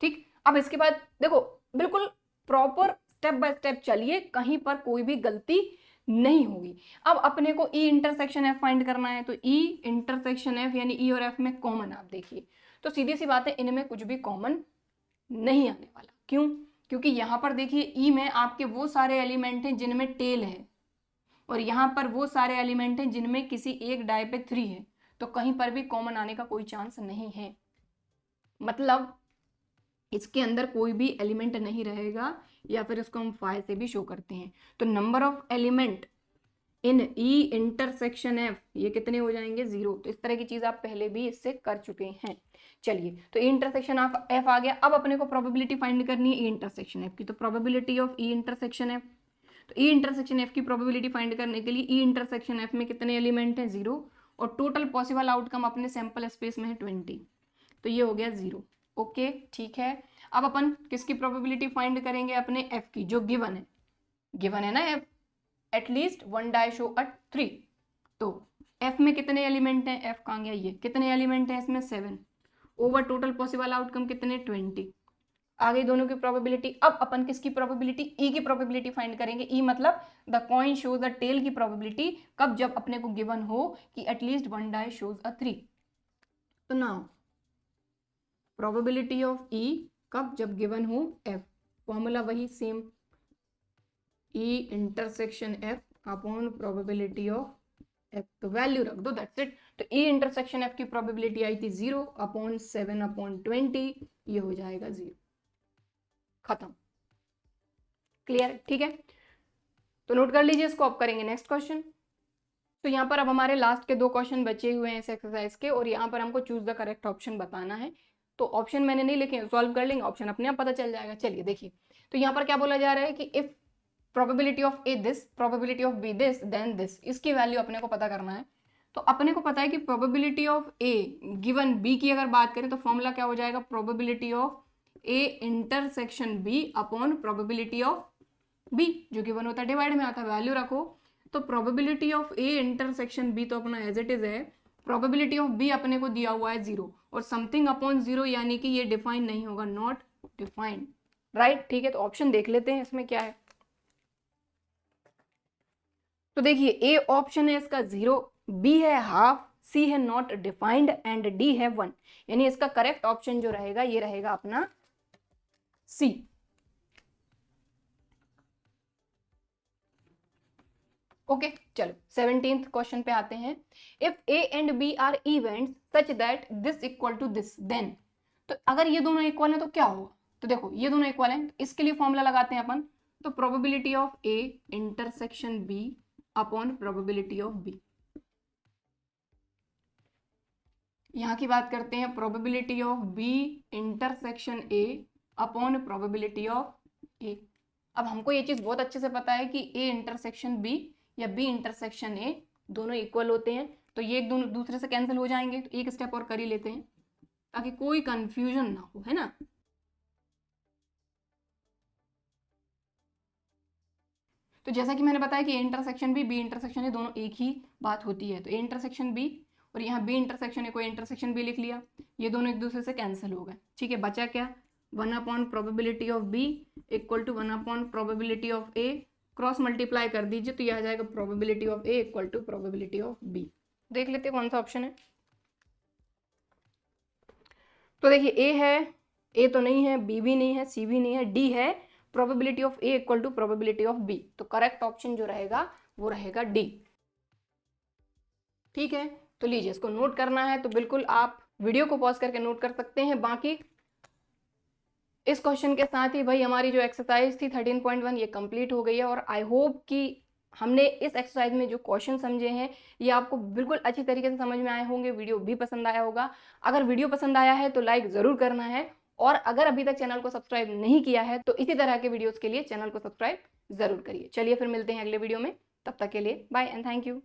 ठीक, अब इसके बाद देखो बिल्कुल प्रॉपर स्टेप बाय स्टेप चलिए, कहीं पर कोई भी गलती नहीं होगी। अब अपने को ई इंटरसेक्शन एफ फाइंड करना है। तो ई इंटरसेक्शन एफ यानी ई और एफ में कॉमन, आप देखिए तो सीधी सी बात है इनमें कुछ भी कॉमन नहीं आने वाला। क्यों, क्योंकि यहां पर देखिए ई में आपके वो सारे एलिमेंट हैं जिनमें टेल है, और यहां पर वो सारे एलिमेंट हैं जिनमें किसी एक डाई पे 3 है। तो कहीं पर भी कॉमन आने का कोई चांस नहीं है, मतलब इसके अंदर कोई भी एलिमेंट नहीं रहेगा, या फिर इसको हम 5 से भी शो करते हैं। तो number of element in E intersection F ये कितने हो जाएंगे, 0। तो इस तरह की चीज आप पहले भी इससे कर चुके हैं। चलिए तो ई इंटरसेक्शन ऑफ एफ आ गया। अब अपने को प्रोबेबिलिटी फाइंड करनी है ई इंटरसेक्शन एफ की। तो probability of E intersection F, तो ई इंटरसेक्शन एफ की प्रोबेबिलिटी फाइंड करने के लिए ई इंटरसेक्शन एफ में कितने एलिमेंट हैं, 0, और टोटल पॉसिबल आउटकम अपने सैंपल स्पेस में है 20। तो ये हो गया 0। ओके ठीक है, अब अपन किसकी प्रोबेबिलिटी फाइंड करेंगे, अपने एफ की, जो गिवन है, गिवन है ना F, at least one die show a 3। तो एफ में कितने एलिमेंट हैं, एफ कहाँ गया, ये कितने एलिमेंट हैं इसमें, 7, ओवर टोटल पॉसिबल आउटकम कितने, 20। आ गई दोनों की प्रोबेबिलिटी। अब अपन किसकी प्रोबेबिलिटी, ई की प्रोबेबिलिटी फाइंड करेंगे। ई मतलब the coin shows the tail की प्रोबेबिलिटी, कब, जब अपने को गिवन हो कि at least one die shows a 3। तो नाउ प्रोबेबिलिटी ऑफ ई कब, जब गिवन हो एफ, फॉर्मूला वही same, E intersection F upon probability of F. तो वैल्यू रख दो, दैट्स इट। तो ई इंटरसेक्शन एफ की प्रोबेबिलिटी आई थी 0 अपॉन 7 अपॉन 20, ये हो जाएगा 0, खत्म। क्लियर, ठीक है, तो नोट कर लीजिए इसको। अब करेंगे नेक्स्ट क्वेश्चन। तो यहाँ पर अब हमारे लास्ट के 2 क्वेश्चन बचे हुए हैं इस एक्सरसाइज के, और यहाँ पर हमको चूज द करेक्ट ऑप्शन बताना है। तो ऑप्शन मैंने नहीं लिखे, सॉल्व कर लेंगे, ऑप्शन अपने आप पता चल जाएगा। चलिए देखिए, तो यहाँ पर क्या बोला जा रहा है कि if probability of A this, probability of B this, then this, इसकी वैल्यू अपने को पता करना है। तो अपने को पता है कि probability of A given B की अगर बात करें तो फॉर्मूला क्या हो जाएगा, probability of A intersection B upon probability of B, जो गिवन होता है डिवाइड में आता है, वैल्यू रखो। तो probability of A intersection B तो अपना एज इट इज है, प्रोबेबिलिटी ऑफ बी अपने को दिया हुआ है 0, और समथिंग अपॉन 0 यानी कि ये डिफाइन नहीं होगा, नॉट डिफाइंड, राइट। ठीक है, तो ऑप्शन देख लेते हैं इसमें क्या है। तो देखिए ए ऑप्शन है इसका 0, बी है हाफ, सी है नॉट डिफाइंड, एंड डी है 1, यानी इसका करेक्ट ऑप्शन जो रहेगा ये रहेगा अपना सी। ओके चलो 17th क्वेश्चन पे आते हैं। If A and B are events such that this equal to this, then, तो अगर ये दोनों इक्वल हैं तो क्या होगा। तो देखो ये दोनों इक्वल हैं, तो इसके लिए फॉर्मूला लगाते हैं अपन। तो probability of A intersection B upon probability of B, यहाँ की बात करते हैं probability of B intersection A upon probability of A. अब हमको ये चीज़ बहुत अच्छे से पता है कि ए इंटरसेक्शन बी या बी इंटरसेक्शन ए दोनों इक्वल होते हैं, तो ये एक दोनों दूसरे से कैंसिल हो जाएंगे। तो एक स्टेप और कर ही लेते हैं ताकि कोई कंफ्यूजन ना हो, है ना। तो जैसा कि मैंने बताया कि A intersection B intersection A दोनों एक ही बात होती है, तो ए इंटरसेक्शन बी और यहाँ बी इंटरसेक्शन ए को इंटरसेक्शन बी लिख लिया, ये दोनों एक दूसरे से कैंसिल हो गए। ठीक है, बचा क्या, 1 probability of B equal to 1 probability of A, cross multiply कर दीजिए तो यह आ जाएगा probability of A equal to probability of B. देख लेते हैं कौन सा ऑप्शन है। तो देखिए ए है, ए तो नहीं है, बी भी नहीं है, सी भी नहीं है, डी है, probability of A equal to probability of B. तो करेक्ट ऑप्शन जो रहेगा वो रहेगा डी। ठीक है, तो लीजिए इसको नोट करना है तो बिल्कुल आप वीडियो को पॉज करके नोट कर सकते हैं। बाकी इस क्वेश्चन के साथ ही भाई हमारी जो एक्सरसाइज थी 13.1 ये कंप्लीट हो गई है, और आई होप कि हमने इस एक्सरसाइज में जो क्वेश्चन समझे हैं ये आपको बिल्कुल अच्छी तरीके से समझ में आए होंगे, वीडियो भी पसंद आया होगा। अगर वीडियो पसंद आया है तो लाइक ज़रूर करना है, और अगर अभी तक चैनल को सब्सक्राइब नहीं किया है तो इसी तरह के वीडियोज़ के लिए चैनल को सब्सक्राइब ज़रूर करिए। चलिए फिर मिलते हैं अगले वीडियो में, तब तक के लिए बाय एंड थैंक यू।